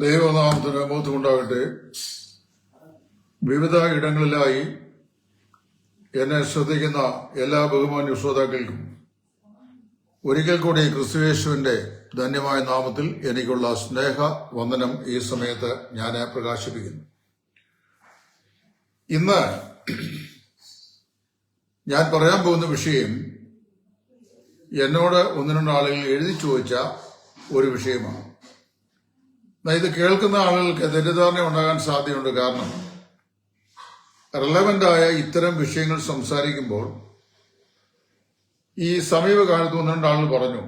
ദൈവനാമത്തിന് മഹത്വമുണ്ടാകട്ടെ. വിവിധ ഇടങ്ങളിലായി എന്നെ ശ്രദ്ധിക്കുന്ന എല്ലാ ബഹുമാന്യ ശ്രോതാക്കൾക്കും ഒരിക്കൽ കൂടി ക്രിസ്തുയേശുവിന്റെ ധന്യമായ നാമത്തിൽ എനിക്കുള്ള സ്നേഹ വന്ദനം ഈ സമയത്ത് ഞാൻ പ്രകാശിപ്പിക്കുന്നു. ഇന്ന് ഞാൻ പറയാൻ പോകുന്ന വിഷയം എന്നോട് ഒന്ന് രണ്ട് ആളുകൾ എഴുതി ചോദിച്ച ഒരു വിഷയമാണ്. ഇത് കേൾക്കുന്ന ആളുകൾക്ക് തെറ്റിദ്ധാരണ ഉണ്ടാകാൻ സാധ്യതയുണ്ട്. കാരണം റെലവൻ്റായ ഇത്തരം വിഷയങ്ങൾ സംസാരിക്കുമ്പോൾ ഈ സമീപകാലത്ത് ഒന്ന് രണ്ട് ആളുകൾ പറഞ്ഞു,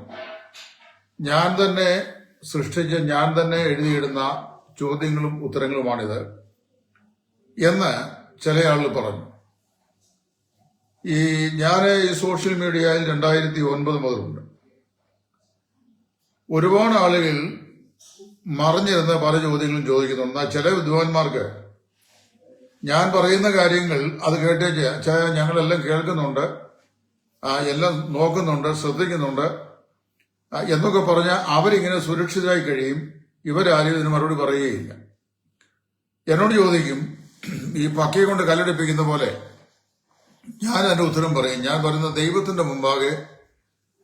ഞാൻ തന്നെ സൃഷ്ടിച്ച് ഞാൻ തന്നെ എഴുതിയിടുന്ന ചോദ്യങ്ങളും ഉത്തരങ്ങളുമാണിത് എന്ന് ചില ആളുകൾ പറഞ്ഞു. ഞാൻ ഈ സോഷ്യൽ മീഡിയയിൽ 2009 മുതലുണ്ട്. ഒരുപാട് ആളുകൾ മറിഞ്ഞിരുന്ന പല ചോദ്യങ്ങളും ചോദിക്കുന്നുണ്ട്. എന്നാൽ ചില വിദ്വാൻമാർക്ക് ഞാൻ പറയുന്ന കാര്യങ്ങൾ അത് കേട്ടേക്ക് ഞങ്ങളെല്ലാം കേൾക്കുന്നുണ്ട്, എല്ലാം നോക്കുന്നുണ്ട്, ശ്രദ്ധിക്കുന്നുണ്ട് എന്നൊക്കെ പറഞ്ഞാൽ അവരിങ്ങനെ സുരക്ഷിതരായി കഴിയും. ഇവരാരും ഇതിന് മറുപടി പറയുകയില്ല. എന്നോട് ചോദിക്കും, ഈ പക്കയെ കൊണ്ട് കല്ലെടുപ്പിക്കുന്ന പോലെ ഞാൻ അതിന്റെ ഉത്തരം പറയും. ഞാൻ പറയുന്ന ദൈവത്തിന്റെ മുമ്പാകെ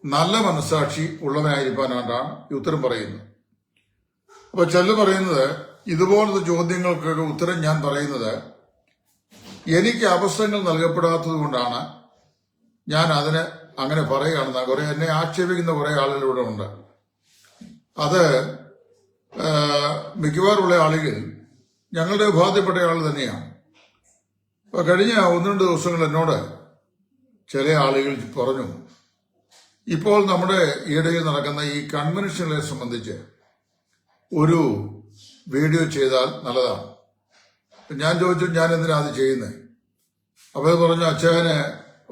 നല്ല മനസ്സാക്ഷി ഉള്ളവനായിരിക്കാനാണ് ഈ ഉത്തരം പറയുന്നത്. അപ്പൊ ചില പറയുന്നത് ഇതുപോലത്തെ ചോദ്യങ്ങൾക്കൊക്കെ ഉത്തരം ഞാൻ പറയുന്നത് എനിക്ക് അവസരങ്ങൾ നൽകപ്പെടാത്തത് കൊണ്ടാണ് ഞാൻ അതിന് അങ്ങനെ പറയുകയാണെന്ന് കുറെ എന്നെ ആക്ഷേപിക്കുന്ന കുറെ ആളുകളിവിടെ ഉണ്ട്. അത് മിക്കവാറുള്ള ആളുകൾ ഞങ്ങളുടെ വിഭാഗത്തിൽപ്പെട്ട ആൾ തന്നെയാണ്. അപ്പൊ കഴിഞ്ഞ ഒന്ന് രണ്ട് ദിവസങ്ങൾ എന്നോട് ചില ആളുകൾ പറഞ്ഞു, ഇപ്പോൾ നമ്മുടെ ഈയിടയിൽ നടക്കുന്ന ഈ കൺവെൻഷനുകളെ സംബന്ധിച്ച് ഒരു വീഡിയോ ചെയ്താൽ നല്ലതാണ്. ഞാൻ ചോദിച്ചു, ഞാൻ എന്തിനാ അത് ചെയ്യുന്നത്? അപ്പോൾ അത് പറഞ്ഞു, അച്ഛന്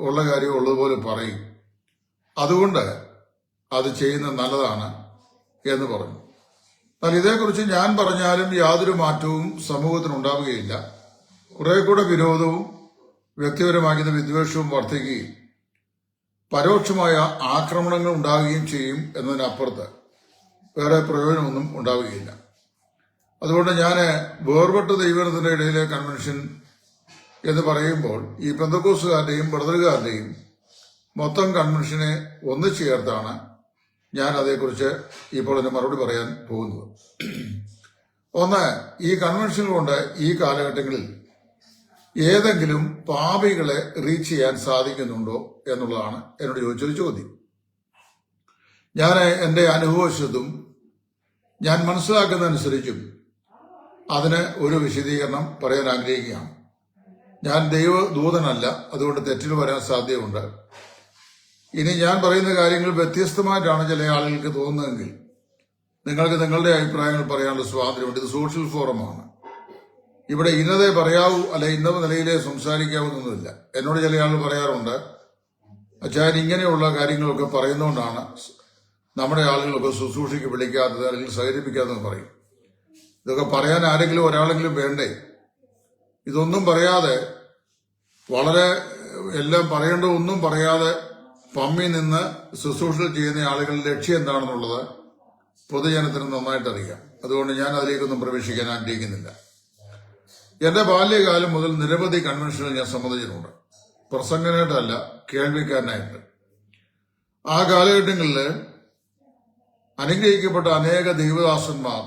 ഉള്ള കാര്യം ഉള്ളതുപോലെ പറയും, അതുകൊണ്ട് അത് ചെയ്യുന്നത് നല്ലതാണ് എന്ന് പറഞ്ഞു. എന്നാൽ ഇതേക്കുറിച്ച് ഞാൻ പറഞ്ഞാലും യാതൊരു മാറ്റവും സമൂഹത്തിനുണ്ടാവുകയില്ല. കുറെ കൂടെ വിരോധവും വ്യക്തിപരമാക്കുന്ന വിദ്വേഷവും വർദ്ധിക്കുകയും പരോക്ഷമായ ആക്രമണങ്ങൾ ഉണ്ടാകുകയും ചെയ്യും എന്നതിനപ്പുറത്ത് വേറെ പ്രയോജനമൊന്നും ഉണ്ടാവുകയില്ല. അതുകൊണ്ട് ഞാൻ വേർപെട്ട ദൈവത്തിന്റെ ഇടയിലെ കൺവെൻഷൻ എന്ന് പറയുമ്പോൾ ഈ പെന്തക്കോസ്തുകാരുടെയും ബ്രദറുകാരുടെയും മൊത്തം കൺവെൻഷനെ ഒന്നിച്ചു ചേർത്താണ് ഞാൻ അതേക്കുറിച്ച് ഇപ്പോൾ എന്നെ മറുപടി പറയാൻ പോകുന്നത്. ഒന്ന്, ഈ കൺവെൻഷൻ കൊണ്ട് ഈ കാലഘട്ടങ്ങളിൽ ഏതെങ്കിലും പാപികളെ റീച്ച് ചെയ്യാൻ സാധിക്കുന്നുണ്ടോ എന്നുള്ളതാണ് എന്നോട് ചോദിച്ചൊരു ചോദ്യം. ഞാൻ എന്റെ അനുഭവശത്തും ഞാൻ മനസ്സിലാക്കുന്നതനുസരിച്ചും അതിന് ഒരു വിശദീകരണം പറയാൻ ആഗ്രഹിക്കുകയാണ്. ഞാൻ ദൈവദൂതനല്ല, അതുകൊണ്ട് തെറ്റിൽ വരാൻ സാധ്യതയുണ്ട്. ഇനി ഞാൻ പറയുന്ന കാര്യങ്ങൾ വ്യത്യസ്തമായിട്ടാണ് ചില ആളുകൾക്ക് തോന്നുന്നതെങ്കിൽ നിങ്ങൾക്ക് നിങ്ങളുടെ അഭിപ്രായങ്ങൾ പറയാനുള്ള സ്വാതന്ത്ര്യമുണ്ട്. ഇത് സോഷ്യൽ ഫോറമാണ്. ഇവിടെ ഇന്നതേ പറയാവൂ അല്ലെ ഇന്ന നിലയിലേ സംസാരിക്കാവുന്നൊന്നുമില്ല. എന്നോട് ചില ആളുകൾ പറയാറുണ്ട്, അച്ഛൻ ഇങ്ങനെയുള്ള കാര്യങ്ങളൊക്കെ പറയുന്നതുകൊണ്ടാണ് നമ്മുടെ ആളുകളൊക്കെ ശുശ്രൂഷയ്ക്ക് വിളിക്കാത്തത് അല്ലെങ്കിൽ സഹകരിപ്പിക്കാത്തതെന്ന് പറയും. ഇതൊക്കെ പറയാൻ ആരെങ്കിലും ഒരാളെങ്കിലും വേണ്ടേ? ഇതൊന്നും പറയാതെ വളരെ എല്ലാം പറയേണ്ട ഒന്നും പറയാതെ പമ്മി നിന്ന് ശുശ്രൂഷ ചെയ്യുന്ന ആളുകളുടെ ലക്ഷ്യം എന്താണെന്നുള്ളത് പൊതുജനത്തിന് നന്നായിട്ട് അറിയാം. അതുകൊണ്ട് ഞാൻ അതിലേക്കൊന്നും പ്രവേശിക്കാൻ ആഗ്രഹിക്കുന്നില്ല. എന്റെ ബാല്യകാലം മുതൽ നിരവധി കൺവെൻഷനുകൾ ഞാൻ സംബന്ധിച്ചിട്ടുണ്ട്. പ്രസംഗനായിട്ടല്ല, കേൾവിക്കാരനായിട്ട്. ആ കാലഘട്ടങ്ങളിൽ അനുഗ്രഹിക്കപ്പെട്ട അനേക ദൈവദാസന്മാർ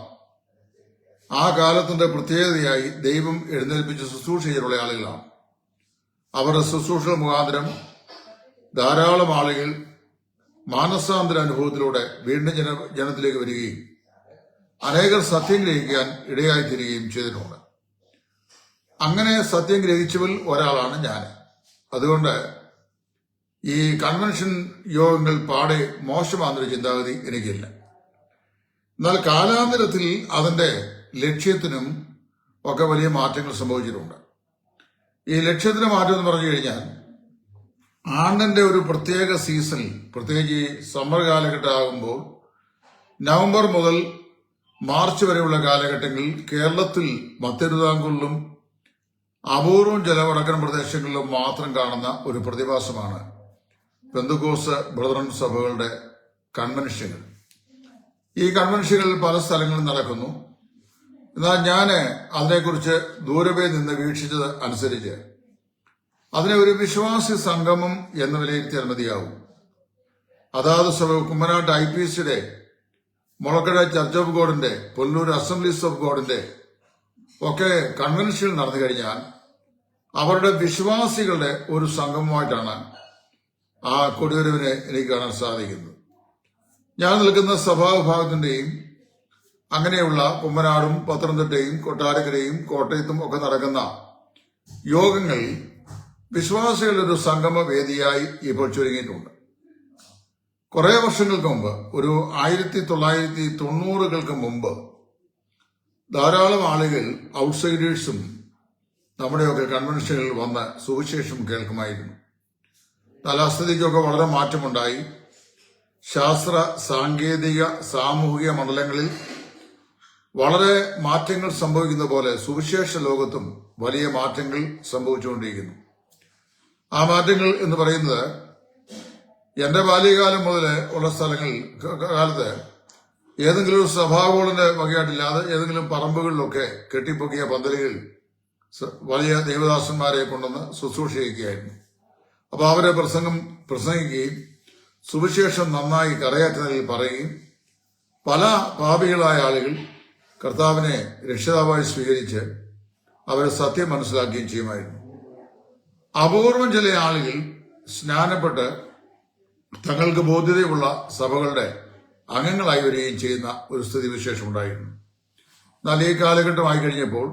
ആ കാലത്തിന്റെ പ്രത്യേകതയായി ദൈവം എഴുന്നേൽപ്പിച്ച് ശുശ്രൂഷ ചെയ്തിട്ടുള്ള ആളുകളാണ്. അവരുടെ ശുശ്രൂഷ മുഖാന്തരം ധാരാളം ആളുകൾ മാനസാന്തര അനുഭവത്തിലൂടെ വീണ്ടും ജനത്തിലേക്ക് വരികയും അനേകർ സത്യം ഗ്രഹിക്കാൻ ഇടയായിത്തീരുകയും ചെയ്തിട്ടുണ്ട്. അങ്ങനെ സത്യം ഗ്രഹിച്ചവരിൽ ഒരാളാണ് ഞാൻ. അതുകൊണ്ട് ഈ കൺവെൻഷൻ യോഗങ്ങൾ പാടെ മോശമാകുന്നൊരു ചിന്താഗതി എനിക്കില്ല. എന്നാൽ കാലാന്തരത്തിൽ അതിന്റെ ലക്ഷ്യത്തിനും ഒക്കെ വലിയ മാറ്റങ്ങൾ സംഭവിച്ചിട്ടുണ്ട്. ഈ ലക്ഷ്യത്തിന് മാറ്റം എന്ന് പറഞ്ഞു കഴിഞ്ഞാൽ ആണ്ടിന്റെ ഒരു പ്രത്യേക സീസണിൽ, പ്രത്യേകിച്ച് ഈ സമ്മർ കാലഘട്ടമാകുമ്പോൾ നവംബർ മുതൽ മാർച്ച് വരെയുള്ള കാലഘട്ടങ്ങളിൽ കേരളത്തിൽ മധ്യതിരുവിതാംകൂറിലും അപൂർവം ചില വടക്കൻ പ്രദേശങ്ങളിലും മാത്രം കാണുന്ന ഒരു പ്രതിഭാസമാണ് പെന്തക്കോസ്ത് ബ്രദറൻ സഭകളുടെ കൺവെൻഷനുകൾ. ഈ കൺവെൻഷനുകൾ പല സ്ഥലങ്ങളിൽ നടക്കുന്നു. എന്നാൽ ഞാൻ അതിനെക്കുറിച്ച് ദൂരമേ നിന്ന് വീക്ഷിച്ചത് അനുസരിച്ച് അതിനെ ഒരു വിശ്വാസി സംഗമം എന്ന് വിലയിരുത്തിയാൽ മതിയാവും. അതാത് സഭ കുമ്മനാട്ട് IPCയുടെ, മുളക്കട ചർച്ച് ഓഫ് ഗോഡിന്റെ, പുല്ലൂർ അസംബ്ലീസ് ഓഫ് ഗോഡിന്റെ ഒക്കെ കൺവെൻഷൻ നടന്നു കഴിഞ്ഞാൽ അവരുടെ വിശ്വാസികളുടെ ഒരു സംഗമമായിട്ടാണ് ആ കൊടിവരവിനെ എനിക്ക് കാണാൻ സാധിക്കുന്നത്. ഞാൻ നിൽക്കുന്ന സഭാവിഭാഗത്തിന്റെയും അങ്ങനെയുള്ള കുമ്മനാടും പത്തനംതിട്ടയും കൊട്ടാരക്കരയും കോട്ടയത്തും ഒക്കെ നടക്കുന്ന യോഗങ്ങൾ വിശ്വാസികളുടെ ഒരു സംഗമ വേദിയായി ഇപ്പോൾ ചുരുങ്ങിയിട്ടുണ്ട്. കുറെ വർഷങ്ങൾക്ക് മുമ്പ്, ഒരു 1990-കൾക്ക് മുമ്പ് ധാരാളം ആളുകൾ ഔട്ട്സൈഡേഴ്സും നമ്മുടെയൊക്കെ കൺവെൻഷനുകളിൽ വന്ന് സുവിശേഷം കേൾക്കുമായിരുന്നു. തലസ്ഥിതിക്കൊക്കെ വളരെ മാറ്റമുണ്ടായി. ശാസ്ത്ര, സാങ്കേതിക, സാമൂഹിക മണ്ഡലങ്ങളിൽ വളരെ മാറ്റങ്ങൾ സംഭവിക്കുന്ന പോലെ സുവിശേഷ ലോകത്തും വലിയ മാറ്റങ്ങൾ സംഭവിച്ചുകൊണ്ടിരിക്കുന്നു. ആ മാറ്റങ്ങൾ എന്ന് പറയുന്നത് എന്റെ ബാല്യകാലം മുതൽ ഉള്ള കാലത്ത് ഏതെങ്കിലും ഒരു സഭാഗോളിന്റെ വകയായിട്ടില്ലാതെ ഏതെങ്കിലും പറമ്പുകളിലൊക്കെ കെട്ടിപ്പൊക്കിയ പന്തലുകൾ വലിയ ദേവദാസന്മാരെ കൊണ്ടുവന്ന് ശുശ്രൂഷ ചെയ്യുകയായിരുന്നു. അപ്പൊ അവരെ പ്രസംഗിക്കുകയും സുവിശേഷം നന്നായി കരയാറ്റ നിലയിൽ പറയുകയും പല പാപികളായ ആളുകൾ കർത്താവിനെ രക്ഷിതാവായി സ്വീകരിച്ച് അവരെ സത്യം മനസ്സിലാക്കുകയും ചെയ്യുമായിരുന്നു. അപൂർവം ചില ആളുകൾ സ്നാനപ്പെട്ട് തങ്ങൾക്ക് ബോധ്യതയുള്ള സഭകളുടെ അംഗങ്ങളായി വരികയും ചെയ്യുന്ന ഒരു സ്ഥിതിവിശേഷം ഉണ്ടായിരുന്നു. എന്നാൽ ഈ കാലഘട്ടമായി കഴിഞ്ഞപ്പോൾ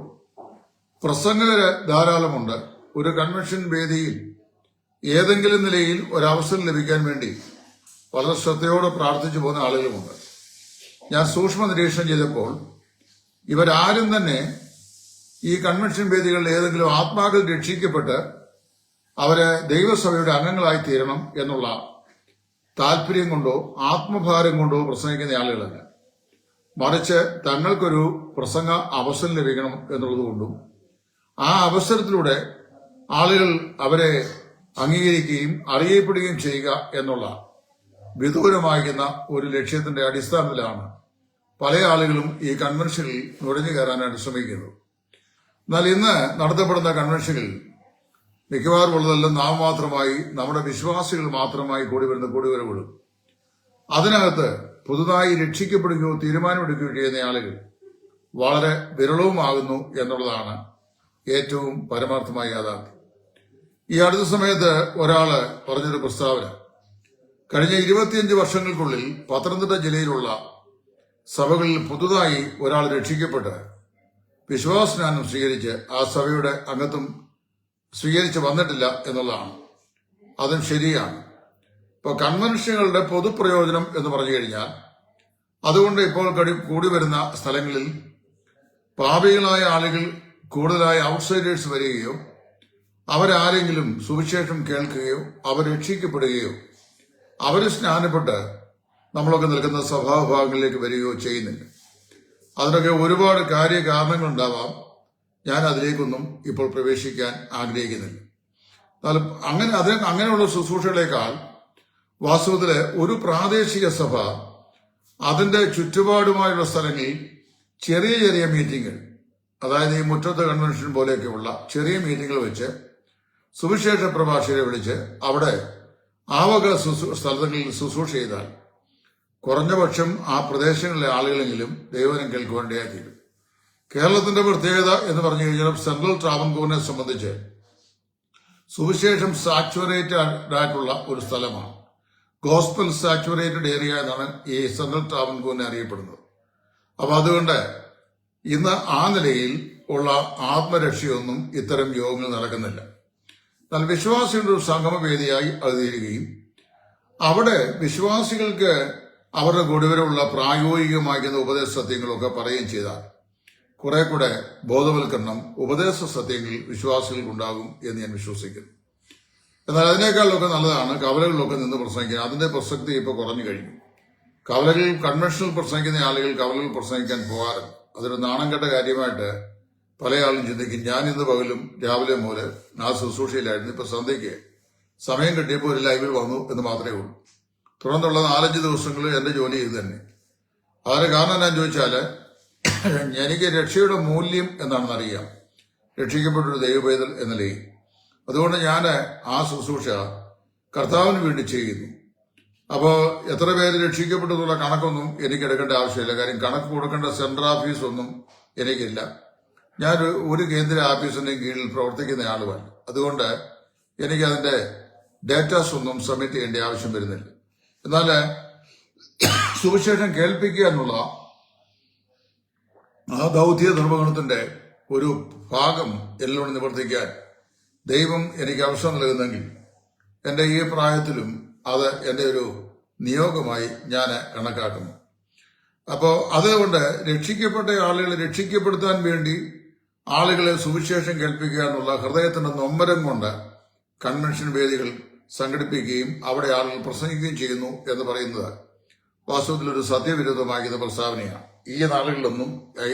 പ്രസംഗകര് ധാരാളമുണ്ട്. ഒരു കൺവെൻഷൻ വേദിയിൽ ഏതെങ്കിലും നിലയിൽ ഒരവസരം ലഭിക്കാൻ വേണ്ടി വളരെ ശ്രദ്ധയോടെ പ്രാർത്ഥിച്ചു പോകുന്ന ആളുകളുമുണ്ട്. ഞാൻ സൂക്ഷ്മ നിരീക്ഷണം ചെയ്തപ്പോൾ ഇവരാരും തന്നെ ഈ കൺവെൻഷൻ വേദികളിൽ ഏതെങ്കിലും ആത്മാക്കൾ രക്ഷിക്കപ്പെട്ട് അവര് ദൈവസഭയുടെ അംഗങ്ങളായി തീരണം എന്നുള്ള താല്പര്യം കൊണ്ടോ ആത്മഭാരം കൊണ്ടോ പ്രസംഗിക്കുന്ന ആളുകളല്ല. മറിച്ച് തങ്ങൾക്കൊരു പ്രസംഗ അവസരം ലഭിക്കണം എന്നുള്ളതുകൊണ്ടും ആ അവസരത്തിലൂടെ ആളുകൾ അവരെ അംഗീകരിക്കുകയും അറിയപ്പെടുകയും ചെയ്യുക എന്നുള്ള വിദൂരമാകുന്ന ഒരു ലക്ഷ്യത്തിന്റെ അടിസ്ഥാനത്തിലാണ് പല ആളുകളും ഈ കൺവെൻഷനിൽ നുഴഞ്ഞു കയറാനായിട്ട് ശ്രമിക്കുന്നത്. എന്നാൽ ഇന്ന് നടത്തപ്പെടുന്ന കൺവെൻഷനിൽ മിക്കവാറും ഉള്ളതെല്ലാം നാമമാത്രമായി നമ്മുടെ വിശ്വാസികൾ മാത്രമായി കൂടി വരുന്ന കൂടിവരവുകളും അതിനകത്ത് പുതുതായി രക്ഷിക്കപ്പെടുകയോ തീരുമാനമെടുക്കുകയോ ചെയ്യുന്ന ആളുകൾ വളരെ വിരളവുമാകുന്നു എന്നുള്ളതാണ് ഏറ്റവും പരമാർത്ഥമായ യാഥാർത്ഥ്യം. ഈ അടുത്ത സമയത്ത് ഒരാള് പറഞ്ഞൊരു പ്രസ്താവന, കഴിഞ്ഞ 25 വർഷങ്ങൾക്കുള്ളിൽ പത്തനംതിട്ട ജില്ലയിലുള്ള സഭകളിൽ പുതുതായി ഒരാൾ രക്ഷിക്കപ്പെട്ട് വിശ്വാസസ്നാനം സ്വീകരിച്ച് ആ സഭയുടെ അംഗത്വം സ്വീകരിച്ച് വന്നിട്ടില്ല എന്നുള്ളതാണ്. അതും ശരിയാണ്. ഇപ്പോൾ കൺവെൻഷനുകളുടെ പൊതുപ്രയോജനം എന്ന് പറഞ്ഞു കഴിഞ്ഞാൽ അതുകൊണ്ട് ഇപ്പോൾ കൂടി വരുന്ന സ്ഥലങ്ങളിൽ പാപികളായ ആളുകൾ കൂടുതലായി ഔട്ട്സൈഡേഴ്സ് വരികയോ അവരാരെങ്കിലും സുവിശേഷം കേൾക്കുകയോ അവർ രക്ഷിക്കപ്പെടുകയോ അവർ സ്നാനപ്പെട്ട് നമ്മളൊക്കെ നിൽക്കുന്ന സഭാഭാഗങ്ങളിലേക്ക് വരികയോ ചെയ്യുന്നില്ല. അതിനൊക്കെ ഒരുപാട് കാര്യകാരണങ്ങളുണ്ടാവാം. ഞാൻ അതിലേക്കൊന്നും ഇപ്പോൾ പ്രവേശിക്കാൻ ആഗ്രഹിക്കുന്നില്ല. എന്നാലും അങ്ങനെയുള്ള ശുശ്രൂഷകളേക്കാൾ വാസ്തവത്തില് ഒരു പ്രാദേശിക സഭ അതിന്റെ ചുറ്റുപാടുമായുള്ള സ്ഥലങ്ങളിൽ ചെറിയ ചെറിയ മീറ്റിംഗുകൾ, അതായത് ഈ മുറ്റത്ത് കൺവെൻഷൻ പോലെയൊക്കെയുള്ള ചെറിയ മീറ്റിംഗുകൾ വെച്ച് സുവിശേഷ പ്രഭാഷകരെ വിളിച്ച് അവിടെ ആവക സ്ഥലങ്ങളിൽ ശുശ്രൂഷ ചെയ്താൽ കുറഞ്ഞപക്ഷം ആ പ്രദേശങ്ങളിലെ ആളുകളെങ്കിലും ദൈവവചനം കേൾക്കുവാനിടയായി തീരും. കേരളത്തിന്റെ പ്രത്യേകത എന്ന് പറഞ്ഞു കഴിഞ്ഞാൽ സെൻട്രൽ ട്രാവൻകൂറിനെ സംബന്ധിച്ച് സുവിശേഷം സാച്ചുറേറ്റഡ് ആയിട്ടുള്ള ഒരു സ്ഥലമാണ്. ഗോസ്പൽ സാച്ചുറേറ്റഡ് ഏരിയ എന്നാണ് ഈ സെൻട്രൽ ട്രാവൻകൂറിനെ അറിയപ്പെടുന്നത്. അപ്പൊ അതുകൊണ്ട് ഇന്ന് ആ നിലയിൽ ഉള്ള ആത്മരക്ഷയൊന്നും ഇത്തരം യോഗങ്ങൾ നടക്കുന്നില്ല. എന്നാൽ വിശ്വാസികളുടെ ഒരു സംഗമവേദിയായി അത് തീരുകയും അവിടെ വിശ്വാസികൾക്ക് അവരുടെ കൂടിവരവുള്ള പ്രായോഗികമാകുന്ന ഉപദേശ സത്യങ്ങളൊക്കെ പറയുകയും ചെയ്താൽ കുറെ കൂടെ ബോധവൽക്കരണം ഉപദേശ സത്യങ്ങളിൽ വിശ്വാസികൾക്കുണ്ടാകും എന്ന് ഞാൻ വിശ്വസിക്കുന്നു. എന്നാൽ അതിനേക്കാളൊക്കെ നല്ലതാണ് കവലകളിലൊക്കെ നിന്ന് പ്രസംഗിക്കുക. അതിന്റെ പ്രസക്തി ഇപ്പോൾ കുറഞ്ഞു കഴിഞ്ഞു. കവലകളിൽ കൺവെൻഷനിൽ പ്രസംഗിക്കുന്ന ആളുകൾ കവലകളിൽ പ്രസംഗിക്കാൻ പോകാറില്ല. അതൊരു നാണം കെട്ട കാര്യമായിട്ട് പല ആളും ചിന്തിക്കും. ഞാൻ ഇന്ന് പകലും രാവിലെ മുതൽ ആ ശുശ്രൂഷയിലായിരുന്നു. ഇപ്പൊ സന്ധ്യയ്ക്ക് സമയം കിട്ടിയപ്പോൾ ഒരു ലൈവിൽ വന്നു എന്ന് മാത്രമേ ഉള്ളൂ. തുടർന്നുള്ള 4-5 ദിവസങ്ങളിൽ എന്റെ ജോലി ചെയ്ത് തന്നെ. അതിന് കാരണം എന്താണെന്ന് ചോദിച്ചാൽ എനിക്ക് രക്ഷയുടെ മൂല്യം എന്താണെന്ന് അറിയാം, രക്ഷിക്കപ്പെട്ടൊരു ദൈവപൈതൽ എന്ന നിലയിൽ. അതുകൊണ്ട് ഞാൻ ആ ശുശ്രൂഷ കർത്താവിന് വേണ്ടി ചെയ്യുന്നു. അപ്പോൾ എത്ര പേര് രക്ഷിക്കപ്പെട്ടെന്നുള്ള കണക്കൊന്നും എനിക്ക് എടുക്കേണ്ട ആവശ്യമില്ല. കാര്യം കണക്ക് കൊടുക്കേണ്ട സെൻട്രൽ ഓഫീസൊന്നും എനിക്കില്ല. ഞാൻ ഒരു കേന്ദ്ര ഓഫീസിന്റെ കീഴിൽ പ്രവർത്തിക്കുന്ന ആളുമാണ്. അതുകൊണ്ട് എനിക്ക് അതിന്റെ ഡേറ്റാസ് ഒന്നും സബ്മിറ്റ് ചെയ്യേണ്ട ആവശ്യം വരുന്നില്ല. എന്നാൽ സുവിശേഷം കേൾപ്പിക്കുക എന്നുള്ള ആ ദൗത്യ നിർവഹണത്തിന്റെ ഒരു ഭാഗം എല്ലാം നിവർത്തിക്കാൻ ദൈവം എനിക്ക് അവസരം നൽകുന്നെങ്കിൽ എൻ്റെ ഈ പ്രായത്തിലും അത് എൻ്റെ ഒരു നിയോഗമായി ഞാൻ കണക്കാക്കുന്നു. അപ്പോൾ അതുകൊണ്ട് രക്ഷിക്കപ്പെട്ട ആളുകളെ രക്ഷിക്കപ്പെടുത്താൻ വേണ്ടി ആളുകളെ സുവിശേഷം കേൾപ്പിക്കുക എന്നുള്ള ഹൃദയത്തിന്റെ നൊമ്പരം കൊണ്ട് കൺവെൻഷൻ വേദികൾ സംഘടിപ്പിക്കുകയും അവിടെ ആളുകൾ പ്രസംഗിക്കുകയും ചെയ്യുന്നു എന്ന് പറയുന്നത് വാസ്തവത്തിൽ ഒരു സത്യവിരുദ്ധമാകുന്ന പ്രസ്താവനയാണ്. ഈ നാളുകളിലൊന്നും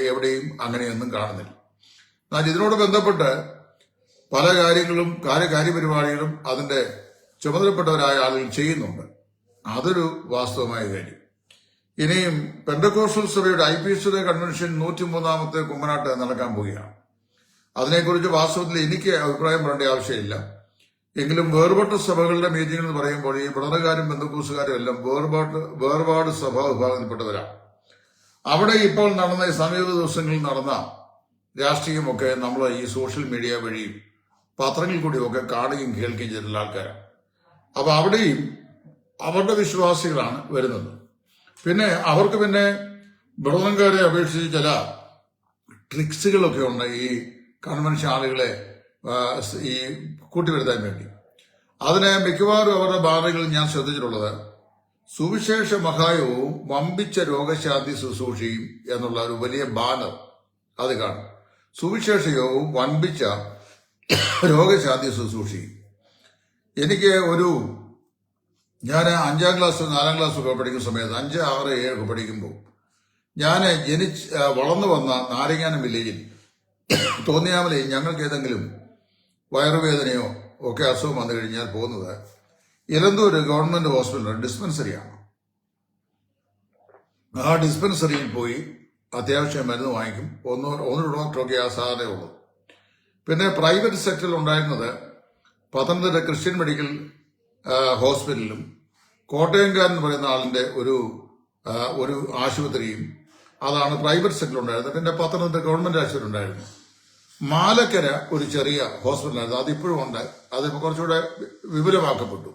എവിടെയും അങ്ങനെയൊന്നും കാണുന്നില്ല. എന്നാൽ ഇതിനോട് ബന്ധപ്പെട്ട് പല കാര്യങ്ങളും കാര്യപരിപാടികളും അതിന്റെ ചുമതലപ്പെട്ടവരായ ആളുകൾ ചെയ്യുന്നുണ്ട്. അതൊരു വാസ്തവമായ കാര്യം. ഇനിയും പെന്തക്കോസ്റ്റൽ സഭയുടെ IPCയുടെ കൺവെൻഷൻ 103ാമത്തെ കുമ്മനാട്ട് നടക്കാൻ പോവുകയാണ്. അതിനെക്കുറിച്ച് വാസ്തവത്തിൽ എനിക്ക് അഭിപ്രായം പറയേണ്ട ആവശ്യമില്ല. എങ്കിലും വേർപെട്ട സഭകളുടെ മീറ്റിംഗ് എന്ന് പറയുമ്പോൾ ഈ ബ്രദറുകാരും പെന്തക്കോസ്തുകാരും എല്ലാം വേർപാട് സഭാ വിഭാഗത്തിൽപ്പെട്ടവരാണ്. അവിടെ ഇപ്പോൾ നടന്ന ഈ സമീപ ദിവസങ്ങളിൽ നടന്ന രാഷ്ട്രീയമൊക്കെ നമ്മൾ ഈ സോഷ്യൽ മീഡിയ വഴിയും പത്രങ്ങളിൽ കൂടിയൊക്കെ കാണുകയും കേൾക്കുകയും ചെയ്തിട്ടുള്ള ആൾക്കാരാണ്. അപ്പൊ അവിടെയും അവരുടെ വിശ്വാസികളാണ് വരുന്നത്. പിന്നെ അവർക്ക് ബ്രദറുകാരെ അപേക്ഷിച്ച് ചില ട്രിക്സുകളൊക്കെ ഉണ്ട് ഈ കൺവെൻഷൻ ആളുകളെ ഈ കൂട്ടിവരുത്താൻ വേണ്ടി. അതിന് മിക്കവാറും അവരുടെ ബാനറുകളിൽ ഞാൻ ശ്രദ്ധിച്ചിട്ടുള്ളത് സുവിശേഷ മഹായവും വമ്പിച്ച രോഗശാന്തി ശുശ്രൂഷയും എന്നുള്ള ഒരു വലിയ ബാനർ അത് കാണും. സുവിശേഷയവും വമ്പിച്ച രോഗശാന്തി ശുശ്രൂഷയും. എനിക്ക് ഞാൻ 5ാം ക്ലാസ് 4ാം ക്ലാസ് ഒക്കെ പഠിക്കുന്ന സമയത്ത് 5, 6, 7 ഒക്കെ പഠിക്കുമ്പോൾ ഞാൻ വളർന്നു വന്ന നാരങ്ങാനം വില്ലേജിൽ തോന്നിയാമലേ ഞങ്ങൾക്ക് ഏതെങ്കിലും വയറുവേദനയോ ഒക്കെ അസുഖം വന്നു കഴിഞ്ഞാൽ പോകുന്നത് ഇലന്തൂർ ഗവൺമെന്റ് ഹോസ്പിറ്റൽ ഡിസ്പെൻസറിയാണ്. ആ ഡിസ്പെൻസറിയിൽ പോയി അത്യാവശ്യം മരുന്ന് വാങ്ങിക്കും. ഒന്നൊരു ഡോക്ടറൊക്കെ ആ സാധനമേ ഉള്ളൂ. പിന്നെ പ്രൈവറ്റ് സെക്ടറിൽ ഉണ്ടായിരുന്നത് പത്തനംതിട്ട ക്രിസ്ത്യൻ മെഡിക്കൽ ഹോസ്പിറ്റലും കോട്ടയംകാരൻ എന്ന് പറയുന്ന ആളിന്റെ ഒരു ആശുപത്രിയും അതാണ് പ്രൈവറ്റ് സെക്ടറിൽ ഉണ്ടായിരുന്നത്. പിന്നെ പത്തനംതിട്ട ഗവൺമെന്റ് ആശുപത്രി ഉണ്ടായിരുന്നു. മാലക്കര ഒരു ചെറിയ ഹോസ്പിറ്റലായിരുന്നു, അതിപ്പോഴും ഉണ്ട്. അതിപ്പോൾ കുറച്ചുകൂടെ വിപുലമാക്കപ്പെട്ടു.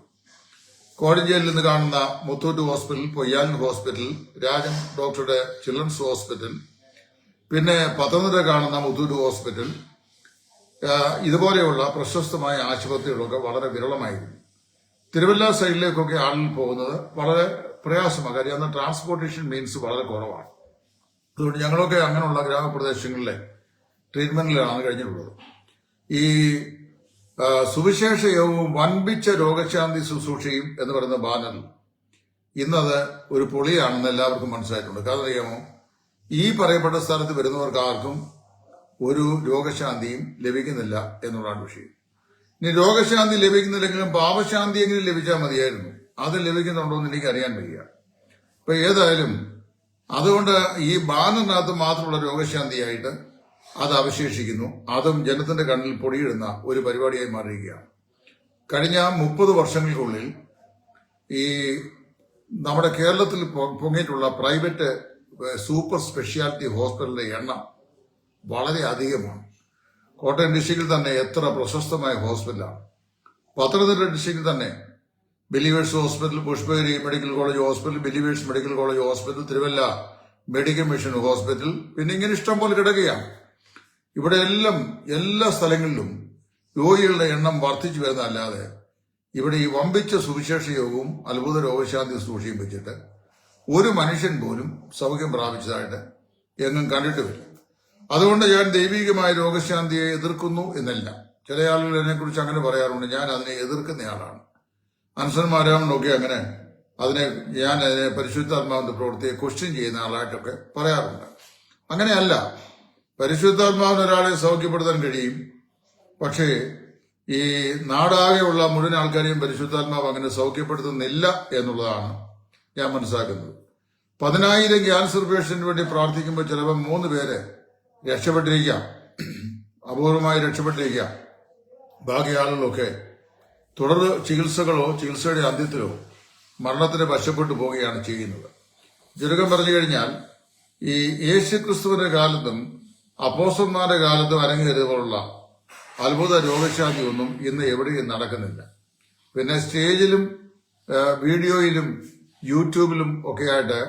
കോഴഞ്ചേരിയിൽ നിന്ന് കാണുന്ന മുത്തൂറ്റ് ഹോസ്പിറ്റൽ, പൊയ്യാൻ ഹോസ്പിറ്റൽ, രാജൻ ഡോക്ടറുടെ ചിൽഡ്രൻസ് ഹോസ്പിറ്റൽ, പിന്നെ പത്തനംതിട്ട കാണുന്ന മുത്തൂറ്റ് ഹോസ്പിറ്റൽ, ഇതുപോലെയുള്ള പ്രശസ്തമായ ആശുപത്രികളൊക്കെ വളരെ വിരളമായിരുന്നു. തിരുവല്ല സൈഡിലേക്കൊക്കെ ആളുകൾ പോകുന്നത് വളരെ പ്രയാസമാണ്. കാര്യം അന്ന് ട്രാൻസ്പോർട്ടേഷൻ മീൻസ് വളരെ കുറവാണ്. അതുകൊണ്ട് ഞങ്ങളൊക്കെ അങ്ങനെയുള്ള ഗ്രാമപ്രദേശങ്ങളിലെ ട്രീറ്റ്മെന്റിലാണ് കഴിഞ്ഞിട്ടുള്ളത്. ഈ സുവിശേഷയവും വൻപിച്ച രോഗശാന്തി ശുശ്രൂഷയും എന്ന് പറയുന്ന ബാനർ ഇന്നത് ഒരു പൊളിയാണെന്ന് എല്ലാവർക്കും മനസ്സിലായിട്ടുണ്ട്. കാരണം അറിയാമോ, ഈ പറയപ്പെട്ട സ്ഥലത്ത് വരുന്നവർക്ക് ആർക്കും ഒരു രോഗശാന്തിയും ലഭിക്കുന്നില്ല എന്നുള്ളതാണ് വിഷയം. ഇനി രോഗശാന്തി ലഭിക്കുന്നില്ലെങ്കിലും പാപശാന്തിയെങ്കിലും ലഭിച്ചാൽ മതിയായിരുന്നു. അത് ലഭിക്കുന്നുണ്ടോ എന്ന് എനിക്ക് അറിയാൻ വയ്യ. ഇപ്പൊ ഏതായാലും അതുകൊണ്ട് ഈ ബാനറിനകത്ത് മാത്രമുള്ള രോഗശാന്തിയായിട്ട് അത് അവശേഷിക്കുന്നു. അതും ജനത്തിന്റെ കണ്ണിൽ പൊടിയിടുന്ന ഒരു പരിപാടിയായി മാറിയിരിക്കുകയാണ്. കഴിഞ്ഞ 30 വർഷങ്ങൾക്കുള്ളിൽ ഈ നമ്മുടെ കേരളത്തിൽ പൊങ്ങിയിട്ടുള്ള പ്രൈവറ്റ് സൂപ്പർ സ്പെഷ്യാലിറ്റി ഹോസ്പിറ്റലിന്റെ എണ്ണം വളരെ അധികമാണ്. കോട്ടയം ഡിസ്ട്രിക്റ്റിൽ തന്നെ എത്ര പ്രശസ്തമായ ഹോസ്പിറ്റലാണ്. പത്തനംതിട്ട ഡിസ്ട്രിക്റ്റിൽ തന്നെ believers hospital, Pushpagiri medical college hospital, believers medical college hospital, Thiruvalla medical mission hospital, പിന്നെ ഇങ്ങനെ ഇഷ്ടം പോലെ കിടക്കുകയാണ്. ഇവിടെ എല്ലാ സ്ഥലങ്ങളിലും രോഗികളുടെ എണ്ണം വർദ്ധിച്ചു വരുന്നതല്ലാതെ ഇവിടെ ഈ വമ്പിച്ച സുവിശേഷയോഗവും അത്ഭുത രോഗശാന്തി ശുശ്രൂഷയും വെച്ചിട്ട് ഒരു മനുഷ്യൻ പോലും സൗഖ്യം പ്രാപിച്ചതായിട്ട് എങ്ങും കണ്ടിട്ടുമില്ല. അതുകൊണ്ട് ഞാൻ ദൈവികമായ രോഗശാന്തിയെ എതിർക്കുന്നു എന്നല്ല. ചില ആളുകൾ എന്നെക്കുറിച്ച് അങ്ങനെ പറയാറുണ്ട്. ഞാൻ അതിനെ എതിർക്കുന്നയാളാണ്. അൻസന്മാരാണെന്നൊക്കെ അങ്ങനെ ഞാൻ അതിനെ പരിശുദ്ധാത്മാവിന്റെ പ്രവൃത്തിയെ ക്വസ്റ്റ്യൻ ചെയ്യുന്ന ആളായിട്ടൊക്കെ പറയാറുണ്ട്. അങ്ങനെയല്ല. പരിശുദ്ധാത്മാവിന് ഒരാളെ സൗഖ്യപ്പെടുത്താൻ കഴിയും. പക്ഷേ ഈ നാടാകെയുള്ള മുഴുവൻ ആൾക്കാരെയും പരിശുദ്ധാത്മാവ് അങ്ങനെ സൗഖ്യപ്പെടുത്തുന്നില്ല എന്നുള്ളതാണ് ഞാൻ മനസ്സിലാക്കുന്നത്. 10,000 ക്യാൻസർ പേഷ്യന്റിന് വേണ്ടി പ്രാർത്ഥിക്കുമ്പോൾ ചിലപ്പോൾ 3 പേര് രക്ഷപ്പെട്ടിരിക്കാം, അപൂർവമായി രക്ഷപ്പെട്ടിരിക്കാം. ബാക്കി ആളുകളൊക്കെ തുടർ ചികിത്സകളോ ചികിത്സയുടെ അന്ത്യത്തിലോ മരണത്തിന് വശപ്പെട്ടു പോവുകയാണ് ചെയ്യുന്നത്. ചുരുക്കം പറഞ്ഞു കഴിഞ്ഞാൽ ഈ യേശുക്രിസ്തുവിന്റെ കാലത്തും അപ്പോസ്തലന്മാരുടെ കാലത്തും അരങ്ങേറിയതുപോലുള്ള അത്ഭുത രോഗശാന്തിയൊന്നും ഇന്ന് എവിടെയും നടക്കുന്നില്ല. പിന്നെ സ്റ്റേജിലും വീഡിയോയിലും യൂട്യൂബിലും ഒക്കെയായിട്ട്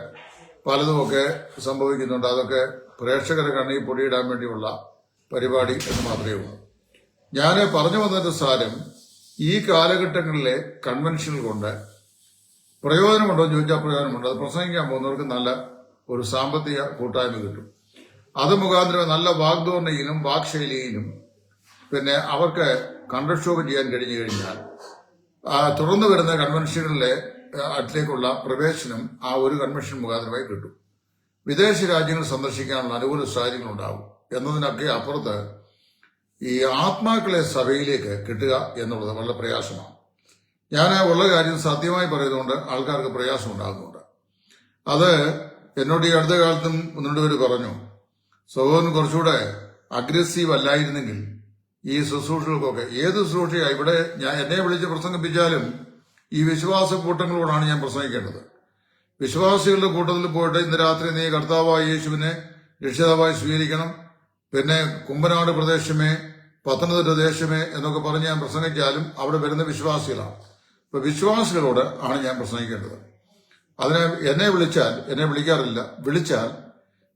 പലതുമൊക്കെ സംഭവിക്കുന്നുണ്ട്. അതൊക്കെ പ്രേക്ഷകരെ കണ്ണിൽ പൊടിയിടാൻ വേണ്ടിയുള്ള പരിപാടി എന്ന് മാത്രമേ ഉള്ളൂ. ഞാൻ പറഞ്ഞു വന്നതിന്റെ സാരം ഈ കാലഘട്ടങ്ങളിലെ കൺവെൻഷനുകൾ കൊണ്ട് പ്രയോജനമുണ്ടോ എന്ന് ചോദിച്ചാൽ പ്രയോജനമുണ്ട്. അത് പ്രസംഗിക്കാൻ പോകുന്നവർക്ക് നല്ല ഒരു സാമ്പത്തിക കൂട്ടായ്മ കിട്ടും. അത് മുഖാന്തരം നല്ല വാഗ്ദോർണയിലും വാക്ശൈലിയിലും പിന്നെ അവർക്ക് കണ്ടക്ഷോഭം ചെയ്യാൻ കഴിഞ്ഞു കഴിഞ്ഞാൽ തുടർന്ന് വരുന്ന കൺവെൻഷനുകളിലെ അടുത്തേക്കുള്ള പ്രവേശനം ആ ഒരു കൺവെൻഷൻ മുഖാന്തരമായി കിട്ടും. വിദേശ രാജ്യങ്ങൾ സന്ദർശിക്കാനുള്ള അനുകൂല സാഹചര്യങ്ങളുണ്ടാവും. എന്നതിനൊക്കെ അപ്പുറത്ത് ഈ ആത്മാക്കളെ സഭയിലേക്ക് കിട്ടുക എന്നുള്ളത് വളരെ പ്രയാസമാണ്. ഞാൻ ഉള്ള കാര്യം സത്യമായി പറയുന്നതുകൊണ്ട് ആൾക്കാർക്ക് പ്രയാസം ഉണ്ടാകുന്നുണ്ട്. അത് എന്നോട് ഈ അടുത്ത കാലത്തും 1-2 പേര് പറഞ്ഞു, സഹോദരൻ കുറച്ചുകൂടെ അഗ്രസീവ് അല്ലായിരുന്നെങ്കിൽ ഈ ശുശ്രൂഷകൾക്കൊക്കെ. ഏത് ശുശ്രൂഷയാ ഇവിടെ എന്നെ വിളിച്ച് പ്രസംഗിപ്പിച്ചാലും ഈ വിശ്വാസ കൂട്ടങ്ങളോടാണ് ഞാൻ പ്രസംഗിക്കേണ്ടത്. വിശ്വാസികളുടെ കൂട്ടത്തിൽ പോയിട്ട് ഇന്ന് രാത്രി നീ കർത്താവായ യേശുവിനെ രക്ഷിതാവായി സ്വീകരിക്കണം, പിന്നെ കുമ്പനാട് പ്രദേശമേ പത്തനംതിട്ട ദേശമേ എന്നൊക്കെ പറഞ്ഞ് ഞാൻ പ്രസംഗിച്ചാലും അവിടെ വരുന്ന വിശ്വാസികളാണ്. ഇപ്പൊ വിശ്വാസികളോട് ആണ് ഞാൻ പ്രസംഗിക്കേണ്ടത്. അതിനെ എന്നെ വിളിക്കാറില്ല. വിളിച്ചാൽ